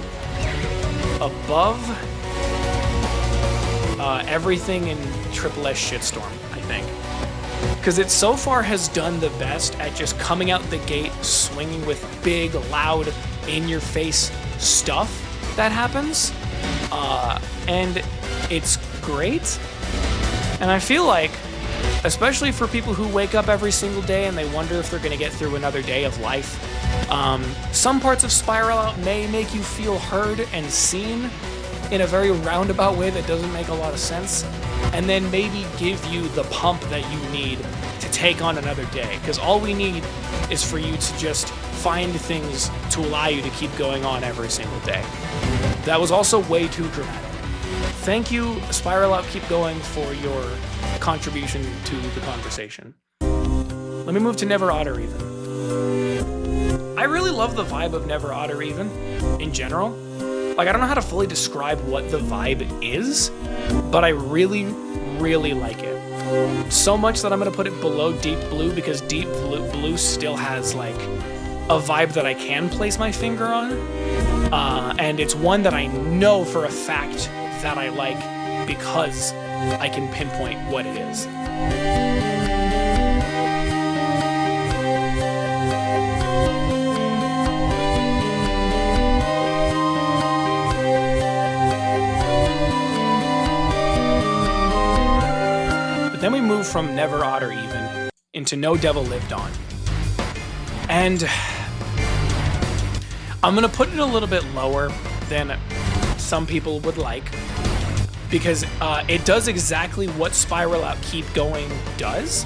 above everything in Triple S Shitstorm, I think. Because it so far has done the best at just coming out the gate swinging with big, loud, in-your-face stuff that happens. And it's great. And I feel like, especially for people who wake up every single day and they wonder if they're gonna get through another day of life, some parts of Spiral Out may make you feel heard and seen in a very roundabout way that doesn't make a lot of sense, and then maybe give you the pump that you need to take on another day. Because all we need is for you to just find things to allow you to keep going on every single day. That was also way too dramatic. Thank you, Spiral Out, Keep Going, for your contribution to the conversation. Let me move to Never Odd or Even. I really love the vibe of Never Odd or Even in general. Like, I don't know how to fully describe what the vibe is, but I really, really like it. So much that I'm gonna put it below Deep Blue because Deep Blue still has like a vibe that I can place my finger on. And it's one that I know for a fact that I like because I can pinpoint what it is. But then we move from Never Odd or Even into No Devil Lived On. And I'm gonna put it a little bit lower than some people would like, because it does exactly what Spiral Out Keep Going does,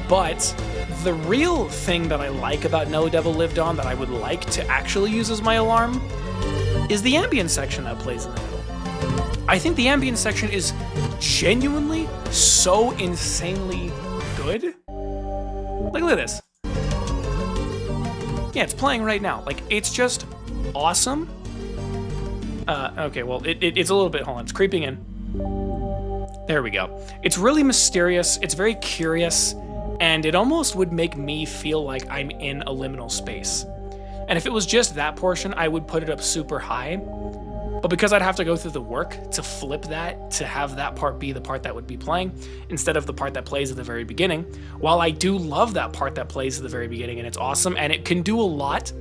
but the real thing that I like about No Devil Lived On that I would like to actually use as my alarm is the ambient section that plays in the middle. I think the ambient section is genuinely so insanely good. Like, look at this. Yeah, it's playing right now. Like, it's just awesome. Okay, well, it's a little bit, hold on, it's creeping in. There we go. It's really mysterious, it's very curious, and it almost would make me feel like I'm in a liminal space. And if it was just that portion, I would put it up super high. But because I'd have to go through the work to flip that, to have that part be the part that would be playing, instead of the part that plays at the very beginning, while I do love that part that plays at the very beginning, and it's awesome, and it can do a lot.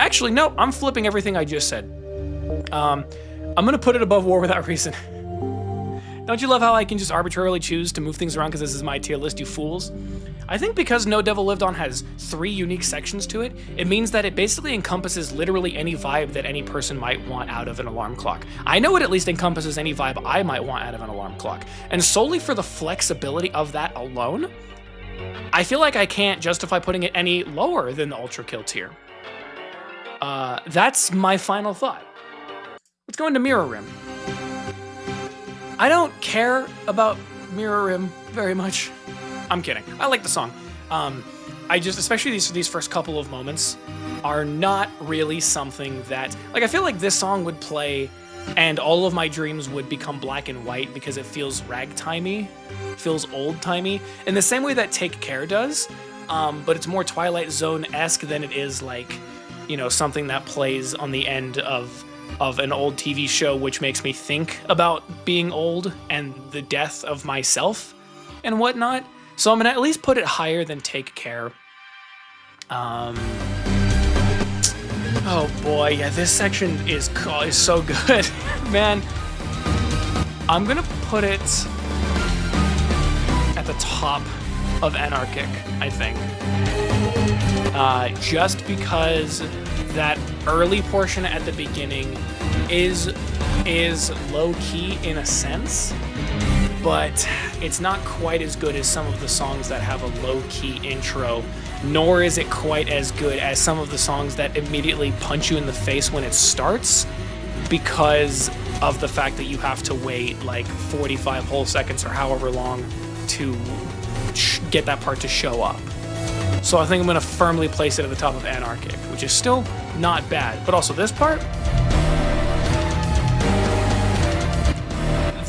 Actually, no, I'm flipping everything I just said. I'm gonna put it above War Without Reason. Don't you love how I can just arbitrarily choose to move things around because this is my tier list, you fools? I think because No Devil Lived On has 3 unique sections to it, it means that it basically encompasses literally any vibe that any person might want out of an alarm clock. I know it at least encompasses any vibe I might want out of an alarm clock. And solely for the flexibility of that alone, I feel like I can't justify putting it any lower than the ULTRAKILL tier. That's my final thought. Let's go into Mirror Rim. I don't care about Mirror Rim very much. I'm kidding. I like the song. I just, especially these first couple of moments, are not really something that, like, I feel like this song would play and all of my dreams would become black and white because it feels ragtimey, feels old-timey, in the same way that Take Care does. but it's more Twilight Zone-esque than it is like, you know, something that plays on the end of an old TV show, which makes me think about being old and the death of myself and whatnot. So I'm gonna at least put it higher than Take Care. Oh boy, yeah, this section is so good, man. I'm gonna put it at the top of Anarchic, I think. Just because that early portion at the beginning is low-key in a sense, but it's not quite as good as some of the songs that have a low-key intro, nor is it quite as good as some of the songs that immediately punch you in the face when it starts, because of the fact that you have to wait like 45 whole seconds or however long to get that part to show up. So I think I'm going to firmly place it at the top of Anarchic, which is still not bad. But also this part,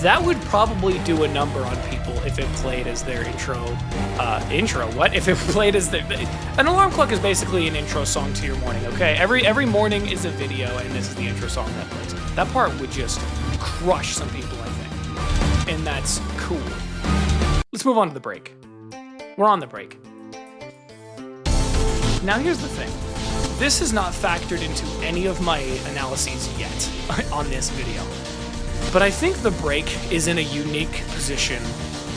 that would probably do a number on people if it played as their intro. If it played as their... An alarm clock is basically an intro song to your morning, okay? Every morning is a video, and this is the intro song that plays. That part would just crush some people, I think. And that's cool. Let's move on to the break. We're on the break. Now here's the thing. This is not factored into any of my analyses yet on this video. But I think the break is in a unique position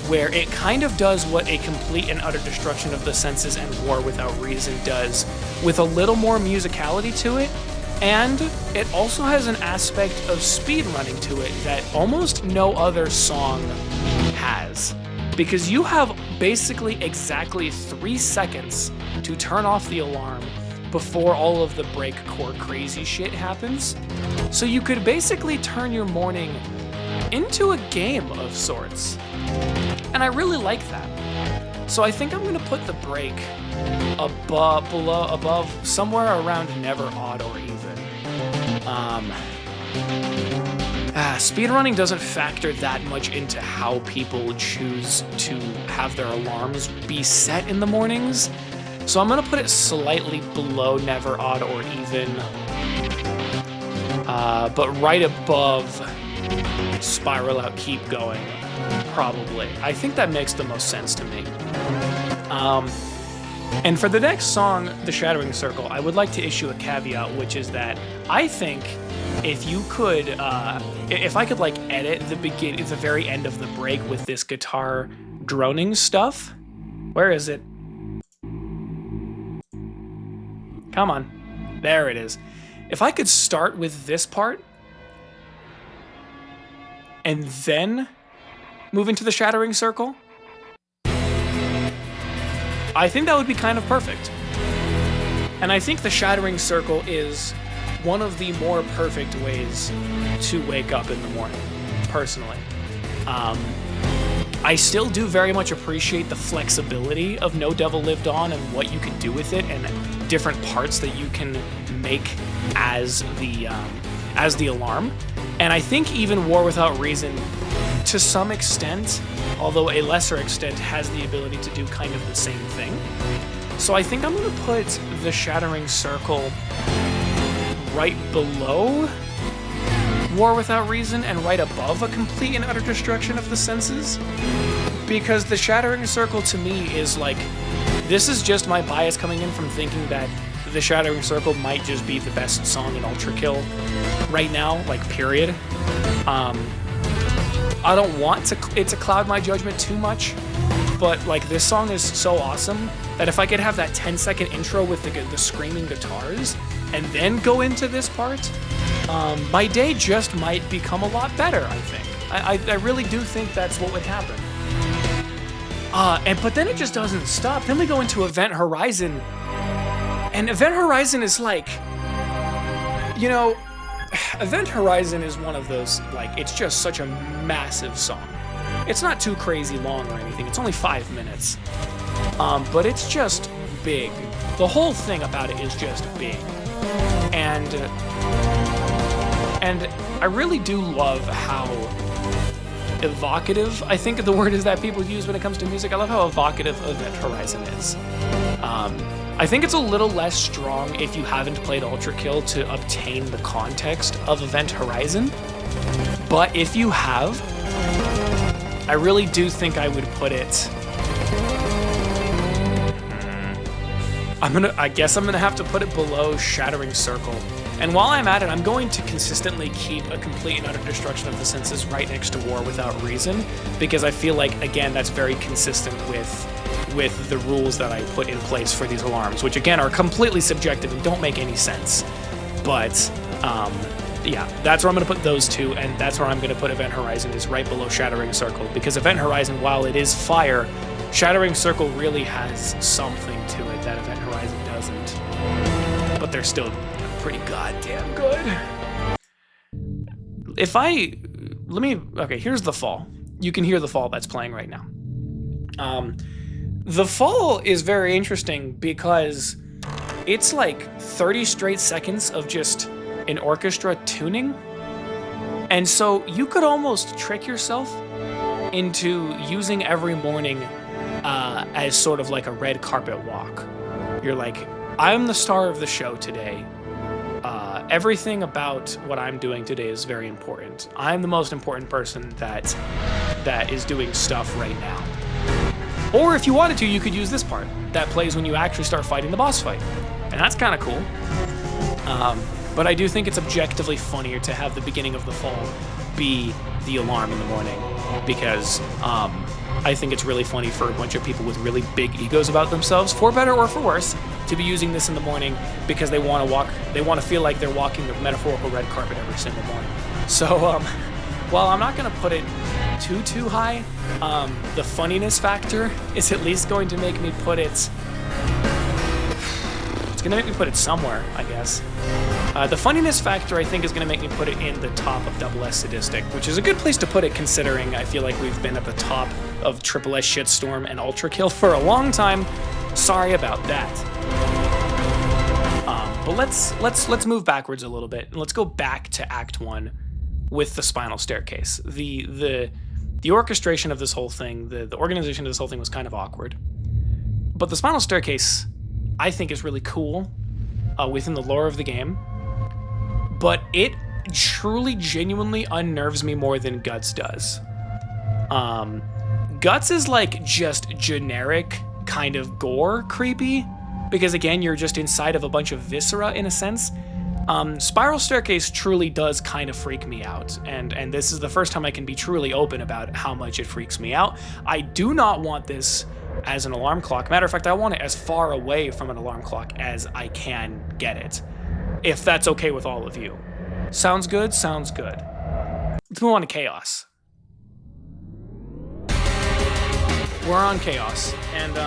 where it kind of does what a complete and utter destruction of the senses and war without reason does, with a little more musicality to it, and it also has an aspect of speedrunning to it that almost no other song has. Because you have basically exactly 3 seconds to turn off the alarm before all of the breakcore crazy shit happens. So you could basically turn your morning into a game of sorts. And I really like that. So I think I'm gonna put the break above, somewhere around never, odd, or even. Speedrunning doesn't factor that much into how people choose to have their alarms be set in the mornings. So I'm gonna put it slightly below never, odd, or even, but right above spiral out, keep going, probably. I think that makes the most sense to me. And for the next song, The Shattering Circle, I would like to issue a caveat, which is that I think if you could, if I could like edit the very end of the break with this guitar droning stuff. Where is it? Come on. There it is. If I could start with this part and then move into the Shattering Circle, I think that would be kind of perfect. And I think the Shattering Circle is one of the more perfect ways to wake up in the morning, personally. I still do very much appreciate the flexibility of No Devil Lived On and what you can do with it and different parts that you can make as the alarm. And I think even War Without Reason, to some extent, although a lesser extent, has the ability to do kind of the same thing. So I think I'm going to put the Shattering Circle right below War Without Reason and right above A Complete and Utter Destruction of the Senses. Because the Shattering Circle to me is like, this is just my bias coming in from thinking that the Shattering Circle might just be the best song in ULTRAKILL right now, like period. I don't want it to cloud my judgment too much, but like this song is so awesome that if I could have that 10-second intro with the screaming guitars and then go into this part, my day just might become a lot better, I think. I really do think that's what would happen. But then it just doesn't stop. Then we go into Event Horizon, and Event Horizon is like, you know, Event Horizon is one of those, like, it's just such a massive song. It's not too crazy long or anything. It's only 5 minutes. But it's just big. The whole thing about it is just big. And I really do love how evocative, I think the word is that people use when it comes to music. I love how evocative Event Horizon is. I think it's a little less strong if you haven't played ULTRAKILL to obtain the context of Event Horizon. But if you have, I really do think I would put it... I guess I'm gonna have to put it below Shattering Circle. And while I'm at it, I'm going to consistently keep a complete and utter destruction of the senses right next to War Without Reason, because I feel like, again, that's very consistent with the rules that I put in place for these alarms, which again are completely subjective and don't make any sense. But yeah, that's where I'm going to put those two, and that's where I'm going to put Event Horizon, is right below Shattering Circle, because Event Horizon, while it is fire, Shattering Circle really has something to it that Event Horizon doesn't. But they're still pretty goddamn good. Okay, here's The Fall. You can hear The Fall that's playing right now. The Fall is very interesting because it's like 30 straight seconds of just an orchestra tuning. And so you could almost trick yourself into using every morning as sort of like a red carpet walk. You're like, I'm the star of the show today. Everything about what I'm doing today is very important. I'm the most important person that is doing stuff right now. Or if you wanted to, you could use this part that plays when you actually start fighting the boss fight. And that's kind of cool. But I do think it's objectively funnier to have the beginning of The Fall be the alarm in the morning, because I think it's really funny for a bunch of people with really big egos about themselves, for better or for worse, to be using this in the morning because they want to feel like they're walking the metaphorical red carpet every single morning. So while I'm not going to put it too high, the funniness factor is at least going to make me put it... It's going to make me put it somewhere, I guess. The funniness factor, I think, is going to make me put it in the top of Double S Sadistic, which is a good place to put it considering I feel like we've been at the top of Triple S Shitstorm and ULTRAKILL for a long time. Sorry about that. But let's move backwards a little bit, and let's go back to Act 1 with the Spinal Staircase. The orchestration of this whole thing, the organization of this whole thing was kind of awkward. But the Spinal Staircase, I think, is really cool within the lore of the game. But it truly, genuinely unnerves me more than Guts does. Guts is like just generic kind of gore creepy, because again, you're just inside of a bunch of viscera in a sense. Spiral Staircase truly does kind of freak me out, and this is the first time I can be truly open about how much it freaks me out. I do not want this as an alarm clock. Matter of fact, I want it as far away from an alarm clock as I can get it, if that's okay with all of you. Sounds good? Sounds good. Let's move on to Chaos. We're on Chaos, and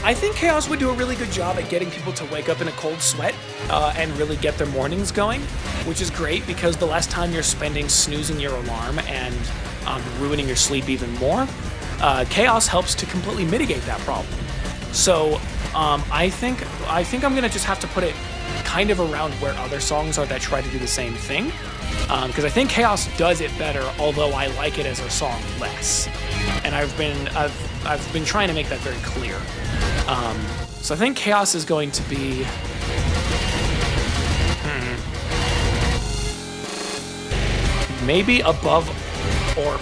I think Chaos would do a really good job at getting people to wake up in a cold sweat and really get their mornings going, which is great because the less time you're spending snoozing your alarm and ruining your sleep even more, Chaos helps to completely mitigate that problem. So I think I'm gonna just have to put it kind of around where other songs are that try to do the same thing, because I think Chaos does it better, although I like it as a song less, and I've been trying to make that very clear. So I think Chaos is going to be maybe above, or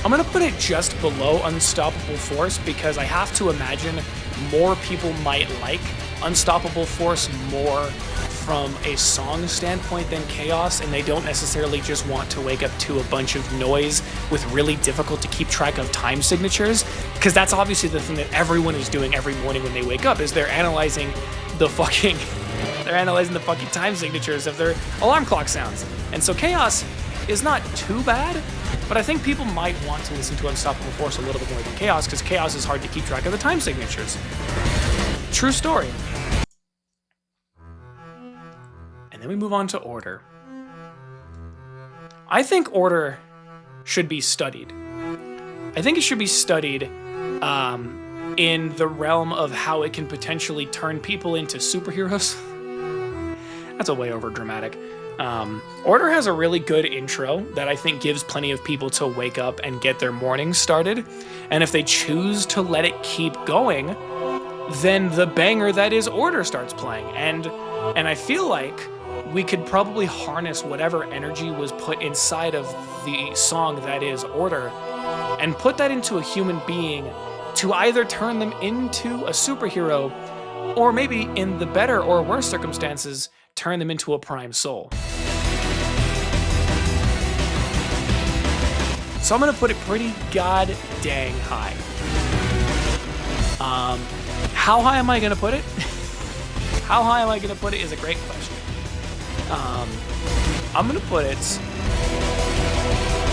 I'm gonna put it just below Unstoppable Force, because I have to imagine more people might like Unstoppable Force more from a song standpoint than Chaos, and they don't necessarily just want to wake up to a bunch of noise with really difficult to keep track of time signatures, because that's obviously the thing that everyone is doing every morning when they wake up, is they're analyzing the fucking time signatures of their alarm clock sounds. And so Chaos is not too bad, but I think people might want to listen to Unstoppable Force a little bit more than Chaos, because Chaos is hard to keep track of the time signatures. True story. And then we move on to Order. I think Order should be studied. I think it should be studied in the realm of how it can potentially turn people into superheroes. That's a way over dramatic. Order has a really good intro that I think gives plenty of people to wake up and get their morning started. And if they choose to let it keep going, then the banger that is Order starts playing. And I feel like we could probably harness whatever energy was put inside of the song that is Order and put that into a human being to either turn them into a superhero or maybe in the better or worse circumstances, turn them into a prime soul. So I'm gonna put it pretty god dang high. How high am I gonna put it? How high am I gonna put it is a great question. I'm gonna put it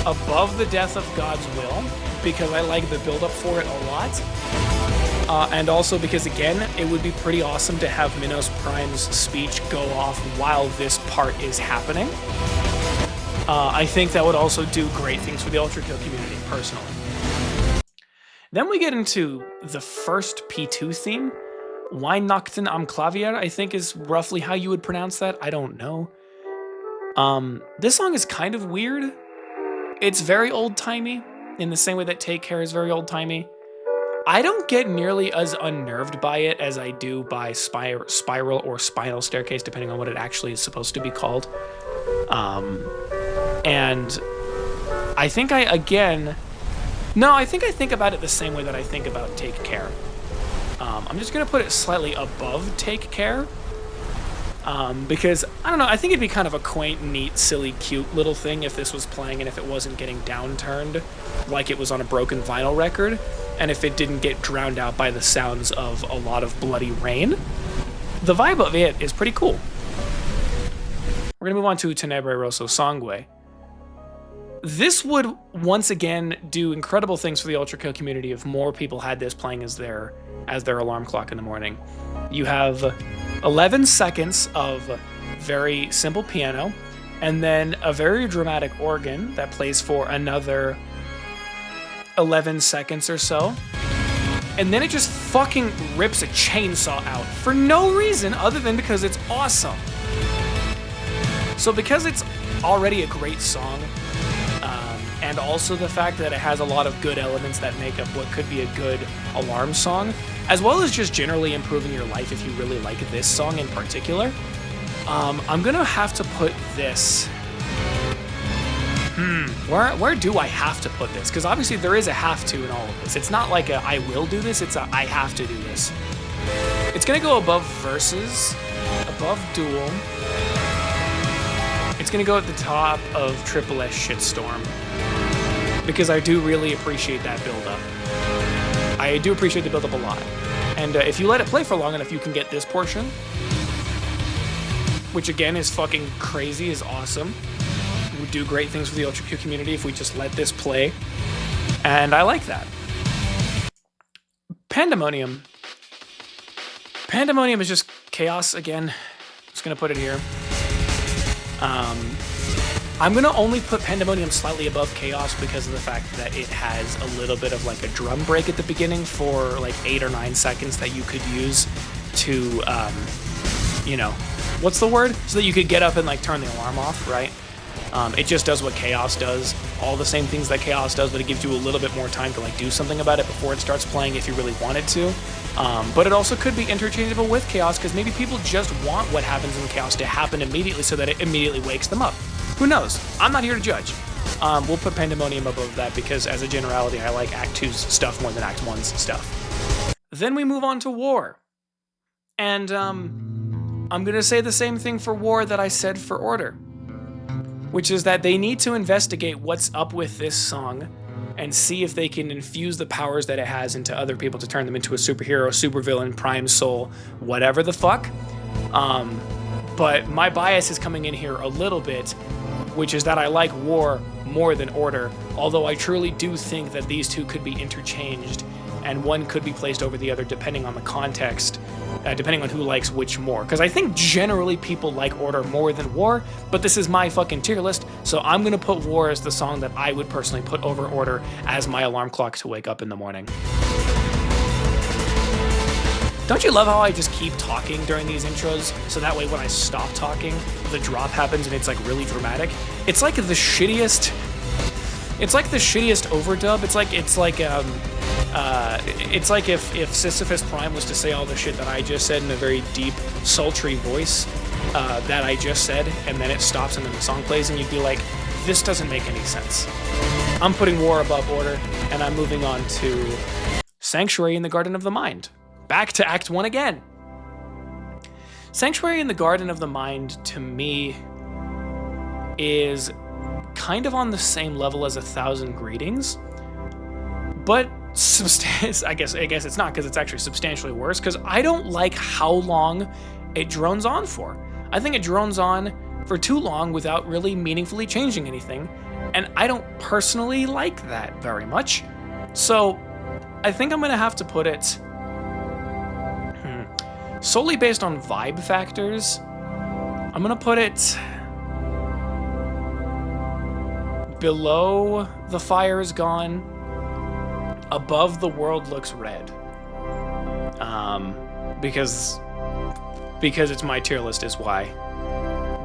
above the death of God's will because I like the build up for it a lot. And also because, again, it would be pretty awesome to have Minos Prime's speech go off while this part is happening. I think that would also do great things for the ULTRAKILL community, personally. Then we get into the first P2 theme. Noctton amlavier, I think is roughly how you would pronounce that. I don't know. This song is kind of weird. It's very old-timey, in the same way that Take Care is very old-timey. I don't get nearly as unnerved by it as I do by Spiral or Spinal Staircase, depending on what it actually is supposed to be called. And I think I think about it the same way that I think about Take Care. I'm just gonna put it slightly above Take Care. Because, I don't know, I think it'd be kind of a quaint, neat, silly, cute little thing if this was playing and if it wasn't getting downturned like it was on a broken vinyl record, and if it didn't get drowned out by the sounds of a lot of bloody rain. The vibe of it is pretty cool. We're gonna move on to Tenebra, roso, sanguay. This would, once again, do incredible things for the ULTRAKILL community if more people had this playing as their alarm clock in the morning. You have 11 seconds of very simple piano, and then a very dramatic organ that plays for another 11 seconds or so. And then it just fucking rips a chainsaw out for no reason other than because it's awesome. So because it's already a great song, and also the fact that it has a lot of good elements that make up what could be a good alarm song, as well as just generally improving your life if you really like this song in particular, I'm gonna have to put this... Where do I have to put this? Because obviously there is a have to in all of this. It's not like a I will do this, it's a I have to do this. It's gonna go above Versus, above Duel. It's gonna go at the top of Triple S Shitstorm, because I do really appreciate that build-up. I do appreciate the build-up a lot. And if you let it play for long enough, you can get this portion, which again is fucking crazy, is awesome. It would do great things for the ULTRAKILL community if we just let this play. And I like that. Pandemonium. Pandemonium is just chaos again. Just gonna put it here. I'm gonna only put Pandemonium slightly above Chaos because of the fact that it has a little bit of like a drum break at the beginning for like 8 or 9 seconds that you could use to, you know, what's the word? So that you could get up and like turn the alarm off, right? It just does what Chaos does, all the same things that Chaos does, but it gives you a little bit more time to like do something about it before it starts playing if you really wanted to. But it also could be interchangeable with Chaos because maybe people just want what happens in Chaos to happen immediately so that it immediately wakes them up. Who knows? I'm not here to judge. We'll put Pandemonium above that because as a generality, I like Act 2's stuff more than Act 1's stuff. Then we move on to War. And I'm gonna say the same thing for War that I said for Order, which is that they need to investigate what's up with this song and see if they can infuse the powers that it has into other people to turn them into a superhero, supervillain, prime soul, whatever the fuck. But my bias is coming in here a little bit, which is that I like War more than Order, although I truly do think that these two could be interchanged and one could be placed over the other depending on the context, depending on who likes which more. Because I think generally people like Order more than War, but this is my fucking tier list, so I'm gonna put War as the song that I would personally put over Order as my alarm clock to wake up in the morning. Don't you love how I just keep talking during these intros, so that way when I stop talking, the drop happens and it's like really dramatic? It's like the shittiest. It's like the shittiest overdub. It's like if Sisyphus Prime was to say all the shit that I just said in a very deep, sultry voice that I just said, and then it stops and then the song plays, and you'd be like, this doesn't make any sense. I'm putting War above Order, and I'm moving on to Sanctuary in the Garden of the Mind. Back to Act 1 again. Sanctuary in the Garden of the Mind, to me, is kind of on the same level as 1,000 Greetings, but I guess it's not, because it's actually substantially worse, because I don't like how long it drones on for. I think it drones on for too long without really meaningfully changing anything, and I don't personally like that very much. So I think I'm gonna have to put it solely based on vibe factors. I'm gonna put it below The Fire Is Gone, above The World Looks Red, because it's my tier list is why.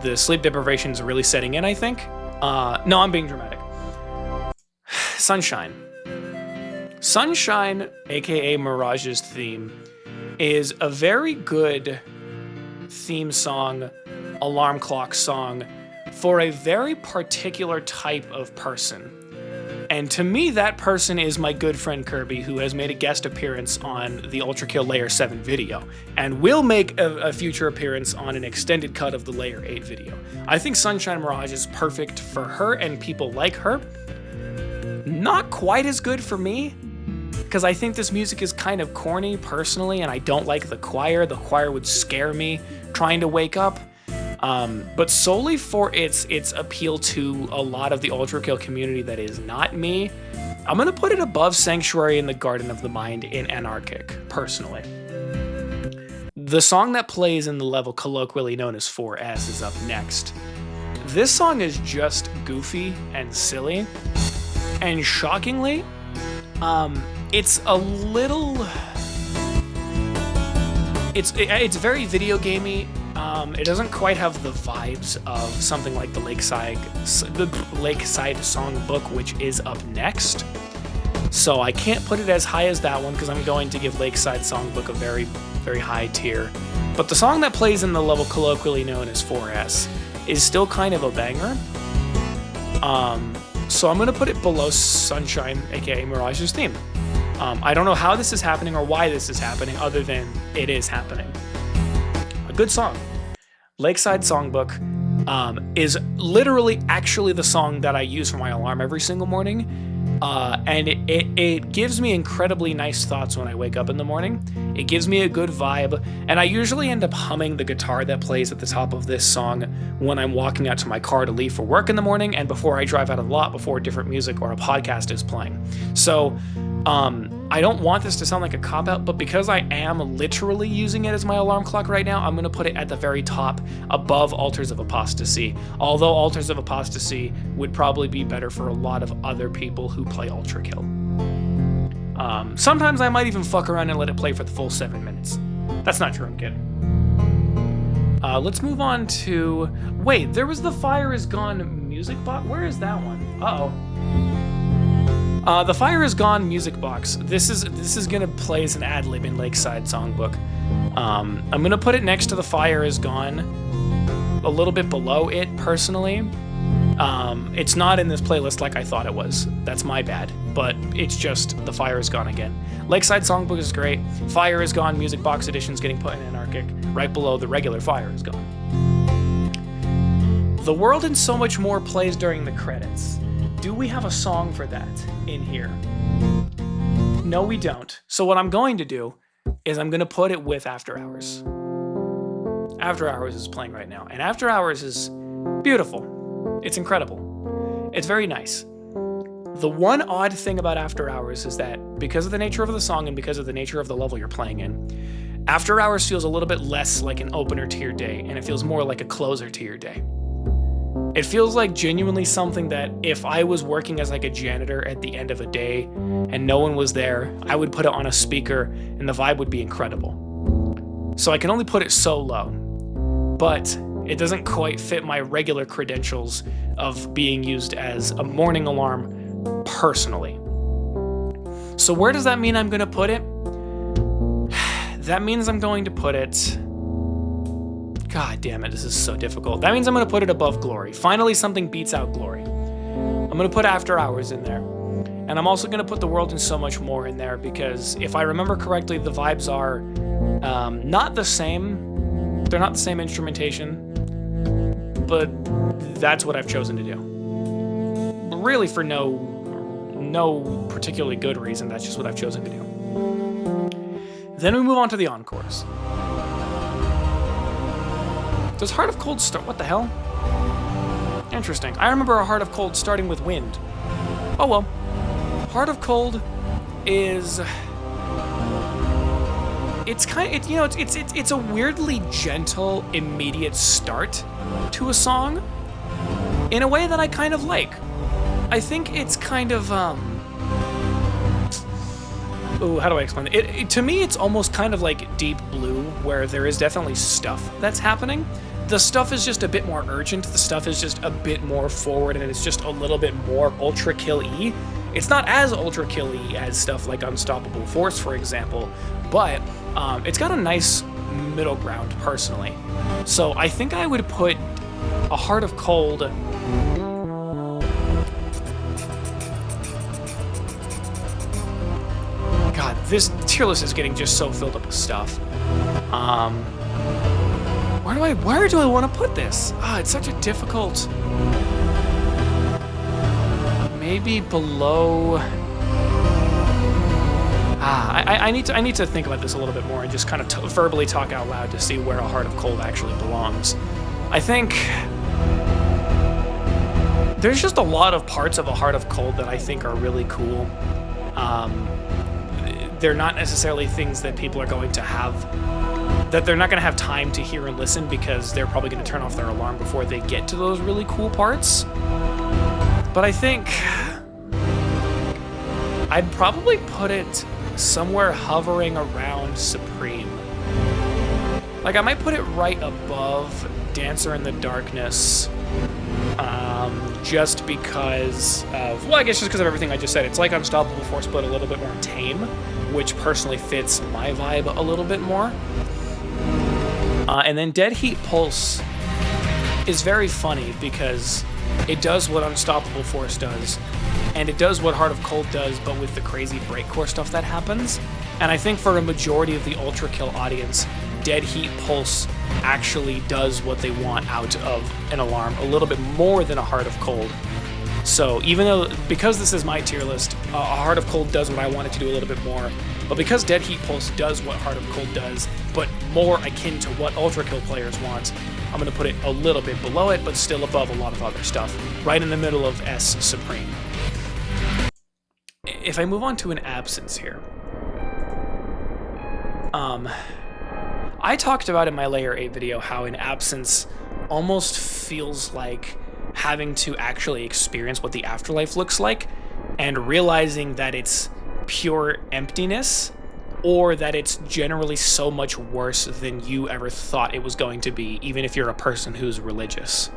The sleep deprivation is really setting in, I think. No, I'm being dramatic. Sunshine. Sunshine, aka Mirage's theme, is a very good theme song, alarm clock song, for a very particular type of person. And to me, that person is my good friend Kirby, who has made a guest appearance on the ULTRAKILL Layer 7 video, and will make a future appearance on an extended cut of the Layer 8 video. I think Sunshine Mirage is perfect for her and people like her. Not quite as good for me, because I think this music is kind of corny personally, and I don't like the choir. The choir would scare me trying to wake up. But solely for its appeal to a lot of the ULTRAKILL community that is not me, I'm gonna put it above Sanctuary in the Garden of the Mind in Anarchic, personally. The song that plays in the level colloquially known as 4S is up next. This song is just goofy and silly, and shockingly, it's a little... It's very video gamey. It doesn't quite have the vibes of something like the Lakeside Songbook, which is up next. So I can't put it as high as that one, because I'm going to give Lakeside Songbook a very, very high tier. But the song that plays in the level colloquially known as 4S is still kind of a banger. So I'm gonna put it below Sunshine, aka Mirage's theme. I don't know how this is happening or why this is happening, other than it is happening. A good song. Lakeside Songbook is literally actually the song that I use for my alarm every single morning. And it gives me incredibly nice thoughts when I wake up in the morning. It gives me a good vibe, and I usually end up humming the guitar that plays at the top of this song when I'm walking out to my car to leave for work in the morning, and before I drive out of the lot, before different music or a podcast is playing. So I don't want this to sound like a cop-out, but because I am literally using it as my alarm clock right now, I'm going to put it at the very top, above Altars of Apostasy. Although Altars of Apostasy would probably be better for a lot of other people who play ULTRAKILL. Sometimes I might even fuck around and let it play for the full 7 minutes. That's not true, I'm kidding. Let's move on to... Wait, there was the Fire Is Gone music box? Where is that one? Uh-oh. The Fire Is Gone music box. This is gonna play as an ad-lib in Lakeside Songbook. I'm gonna put it next to The Fire Is Gone, a little bit below it personally. It's not in this playlist like I thought it was. That's my bad, but it's just The Fire Is Gone again. Lakeside Songbook is great. Fire Is Gone music box edition is getting put in Anarchic, right below the regular Fire Is Gone. The World and So Much More plays during the credits. Do we have a song for that in here? No, we don't. So what I'm going to do is I'm going to put it with After Hours. After Hours is playing right now, and After Hours is beautiful. It's incredible. It's very nice. The one odd thing about After Hours is that because of the nature of the song and because of the nature of the level you're playing in, After Hours feels a little bit less like an opener to your day, and it feels more like a closer to your day. It feels like genuinely something that if I was working as like a janitor at the end of a day and no one was there, I would put it on a speaker and the vibe would be incredible. So I can only put it so low. But it doesn't quite fit my regular credentials of being used as a morning alarm personally. So where does that mean I'm going to put it? That means I'm going to put it... God damn it, this is so difficult. That means I'm going to put it above Glory. Finally, something beats out Glory. I'm going to put After Hours in there. And I'm also going to put The World and So Much More in there because if I remember correctly, the vibes are not the same. They're not the same instrumentation. But that's what I've chosen to do. Really for no particularly good reason, that's just what I've chosen to do. Then we move on to the encores. Does Heart of Cold start? What the hell? Interesting. I remember a Heart of Cold starting with Wind. Oh well. Heart of Cold is... It's kind of, it's a weirdly gentle, immediate start to a song in a way that I kind of like. I think it's kind of, ooh, how do I explain it? To me, it's almost kind of like Deep Blue, where there is definitely stuff that's happening. The stuff is just a bit more urgent, the stuff is just a bit more forward, and it's just a little bit more ultra-kill-y. It's not as ultra-kill-y as stuff like Unstoppable Force, for example, but it's got a nice middle ground, personally. So I think I would put a Heart of Cold... God, this tier list is getting just so filled up with stuff. Where do I want to put this? It's such a difficult... Maybe below... I need to think about this a little bit more and just kind of verbally talk out loud to see where a Heart of Cold actually belongs. I think... There's just a lot of parts of a Heart of Cold that I think are really cool. They're not necessarily things that people are going to have... that they're not going to have time to hear and listen because they're probably going to turn off their alarm before they get to those really cool parts. But I think I'd probably put it somewhere hovering around Supreme. Like, I might put it right above Dancer in the Darkness, just because of, well, I guess just because of everything I just said. It's like Unstoppable Force, but a little bit more tame, which personally fits my vibe a little bit more. And then Dead Heat Pulse is very funny because it does what Unstoppable Force does, and it does what Heart of Cold does, but with the crazy breakcore stuff that happens. And I think for a majority of the Ultra Kill audience, Dead Heat Pulse actually does what they want out of an alarm a little bit more than a Heart of Cold. So even though, because this is my tier list, a Heart of Cold does what I want it to do a little bit more, but because Dead Heat Pulse does what Heart of Cold does, but more akin to what Ultra Kill players want, I'm going to put it a little bit below it, but still above a lot of other stuff, right in the middle of S Supreme. If I move on to an Absence here, I talked about in my Layer 8 video how an Absence almost feels like having to actually experience what the afterlife looks like and realizing that it's pure emptiness, or that it's generally so much worse than you ever thought it was going to be, even if you're a person who's religious.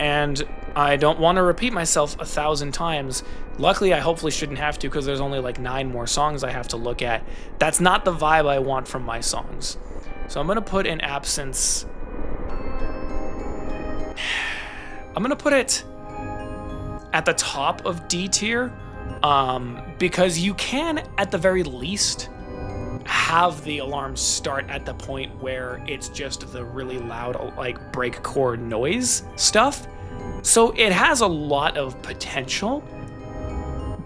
And I don't want to repeat myself 1,000 times. Luckily, I hopefully shouldn't have to because there's only like 9 more songs I have to look at. That's not the vibe I want from my songs. So I'm going to put in Absence... I'm going to put it at the top of D tier, because you can, at the very least, have the alarm start at the point where it's just the really loud, like, breakcore noise stuff. So it has a lot of potential,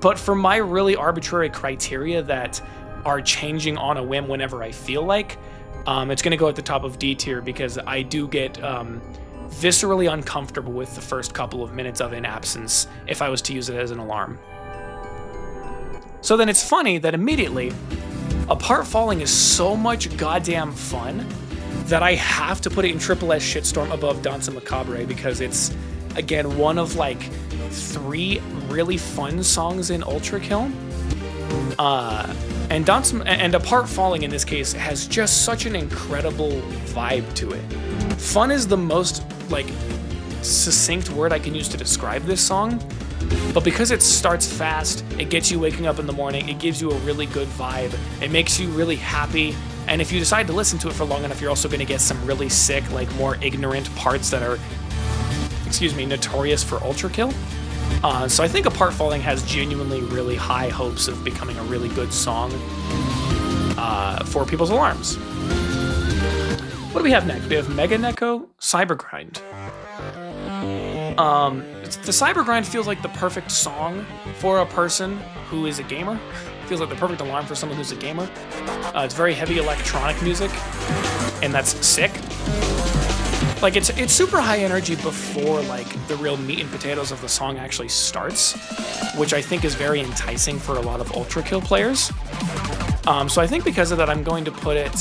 but for my really arbitrary criteria that are changing on a whim whenever I feel like, it's going to go at the top of D tier because I do get viscerally uncomfortable with the first couple of minutes of an Absence if I was to use it as an alarm. So then it's funny that immediately, Apart Falling is so much goddamn fun that I have to put it in Triple S Shitstorm above Danza Macabre because it's, again, one of like 3 really fun songs in Ultra Kill. And Apart Falling in this case has just such an incredible vibe to it. Fun is the most like succinct word I can use to describe this song, but because it starts fast, it gets you waking up in the morning, it gives you a really good vibe, it makes you really happy, and if you decide to listen to it for long enough, you're also going to get some really sick, like more ignorant parts that are, notorious for Ultrakill. So I think Apart Falling has genuinely really high hopes of becoming a really good song for people's alarms. What do we have next? We have Mega Neko Cybergrind. The Cybergrind feels like the perfect song for a person who is a gamer. Feels like the perfect alarm for someone who's a gamer. It's very heavy electronic music, and that's sick. Like it's super high energy before like the real meat and potatoes of the song actually starts, which I think is very enticing for a lot of Ultrakill players. So I think because of that, I'm going to put it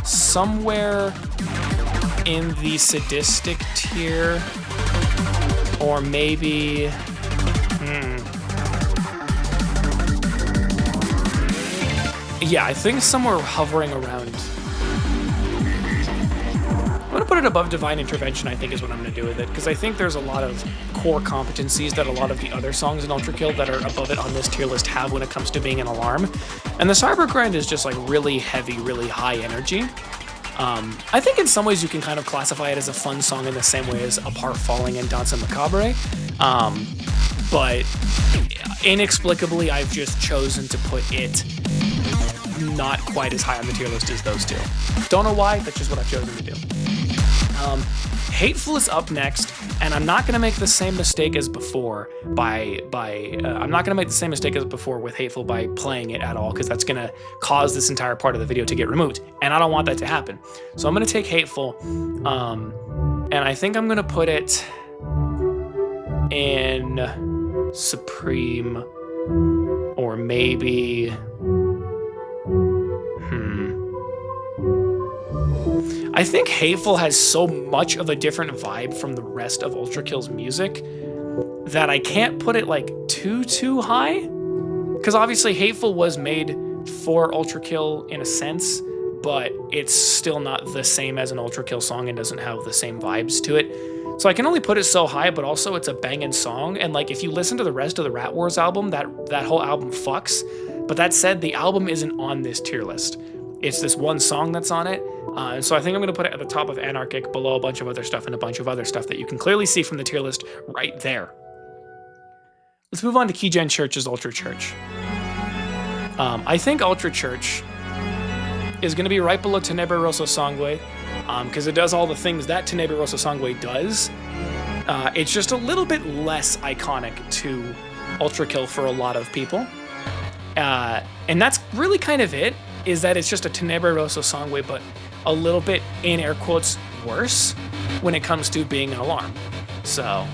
somewhere in the sadistic tier, or maybe, yeah, I think somewhere hovering around. I'm gonna put it above Divine Intervention, I think is what I'm gonna do with it, because I think there's a lot of core competencies that a lot of the other songs in Ultrakill that are above it on this tier list have when it comes to being an alarm. And the Cybergrind is just like really heavy, really high energy. I think in some ways you can kind of classify it as a fun song in the same way as Apart Falling and Danse Macabre. But inexplicably, I've just chosen to put it not quite as high on the tier list as those two. Don't know why, that's just what I've chosen to do. Hateful is up next, and I'm not gonna make the same mistake as before I'm not gonna make the same mistake as before with Hateful by playing it at all, because that's gonna cause this entire part of the video to get removed, and I don't want that to happen. So I'm gonna take Hateful, and I think I'm gonna put it in Supreme, or maybe, I think Hateful has so much of a different vibe from the rest of Ultrakill's music that I can't put it like too high. Because obviously Hateful was made for Ultrakill in a sense, but it's still not the same as an Ultrakill song and doesn't have the same vibes to it. So I can only put it so high, but also it's a banging song. And like if you listen to the rest of the Rat Wars album, that whole album fucks. But that said, the album isn't on this tier list. It's this one song that's on it. So I think I'm going to put it at the top of Anarchic, below a bunch of other stuff and a bunch of other stuff that you can clearly see from the tier list right there. Let's move on to Keygen Church's Ultra Church. I think Ultra Church is going to be right below Tenebra Rosso Sanguay, because it does all the things that Tenebra Rosso Sanguay does. It's just a little bit less iconic to Ultrakill for a lot of people. And that's really kind of it, is that it's just a Tenebra Rosso Sanguay, but a little bit, in air quotes, worse when it comes to being an alarm. So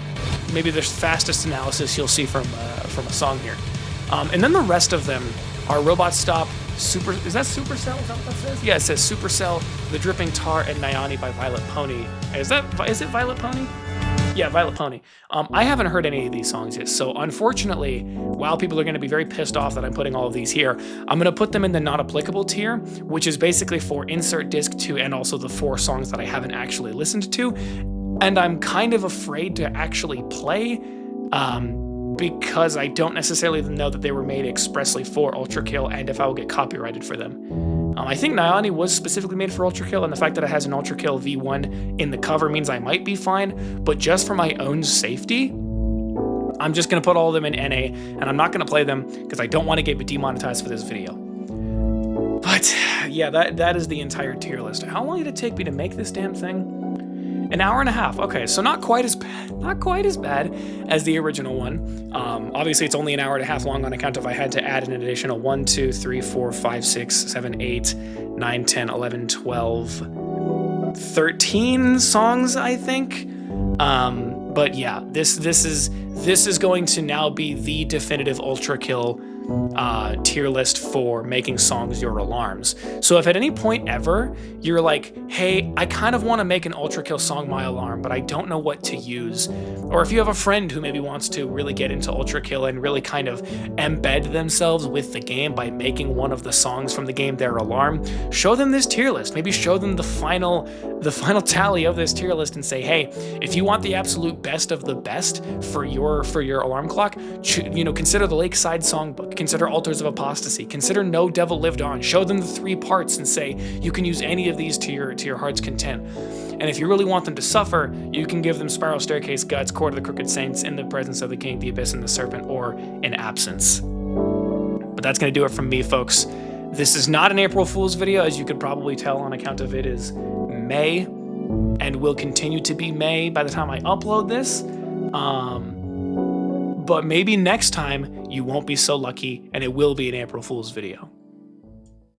maybe the fastest analysis you'll see from a song here. And then the rest of them are Robot Stop, is that Supercell? Is that what that says? Yeah, it says Supercell, The Dripping Tar, and Nyani by Violet Pony. Is it Violet Pony? Yeah, Violet Pony. I haven't heard any of these songs yet, so unfortunately, while people are going to be very pissed off that I'm putting all of these here, I'm going to put them in the not applicable tier, which is basically for Insert Disc 2 and also the 4 songs that I haven't actually listened to, and I'm kind of afraid to actually play, because I don't necessarily know that they were made expressly for Ultrakill and if I will get copyrighted for them. I think Nyani was specifically made for Ultrakill, and the fact that it has an Ultrakill V1 in the cover means I might be fine, but just for my own safety, I'm just going to put all of them in NA, and I'm not going to play them because I don't want to get demonetized for this video. But yeah, that is the entire tier list. How long did it take me to make this damn thing? An hour and a half. Okay, so not quite as bad as the original one. Obviously, it's only an hour and a half long on account of I had to add an additional 1, 2, 3, 4, 5, 6, 7, 8, 9, 10, 11, 12, 13 songs, I think. But yeah, this is going to now be the definitive Ultrakill tier list for making songs your alarms. So if at any point ever you're like, hey, I kind of want to make an ULTRAKILL song my alarm, but I don't know what to use, or if you have a friend who maybe wants to really get into ULTRAKILL and really kind of embed themselves with the game by making one of the songs from the game their alarm, show them this tier list. Maybe show them the final tally of this tier list and say, hey, if you want the absolute best of the best for your alarm clock, consider the Lakeside songbook, consider Altars of Apostasy, consider No Devil Lived On. Show them the 3 parts and say you can use any of these to your heart's content. And if you really want them to suffer, you can give them Spiral Staircase, Guts, Court of the Crooked Saints, In the Presence of the King, The Abyss, and the Serpent, or In Absence. But that's going to do it from me, folks. This is not an April Fool's video, as you could probably tell on account of it is May, and will continue to be May by the time I upload this. But maybe next time you won't be so lucky and it will be an April Fool's video.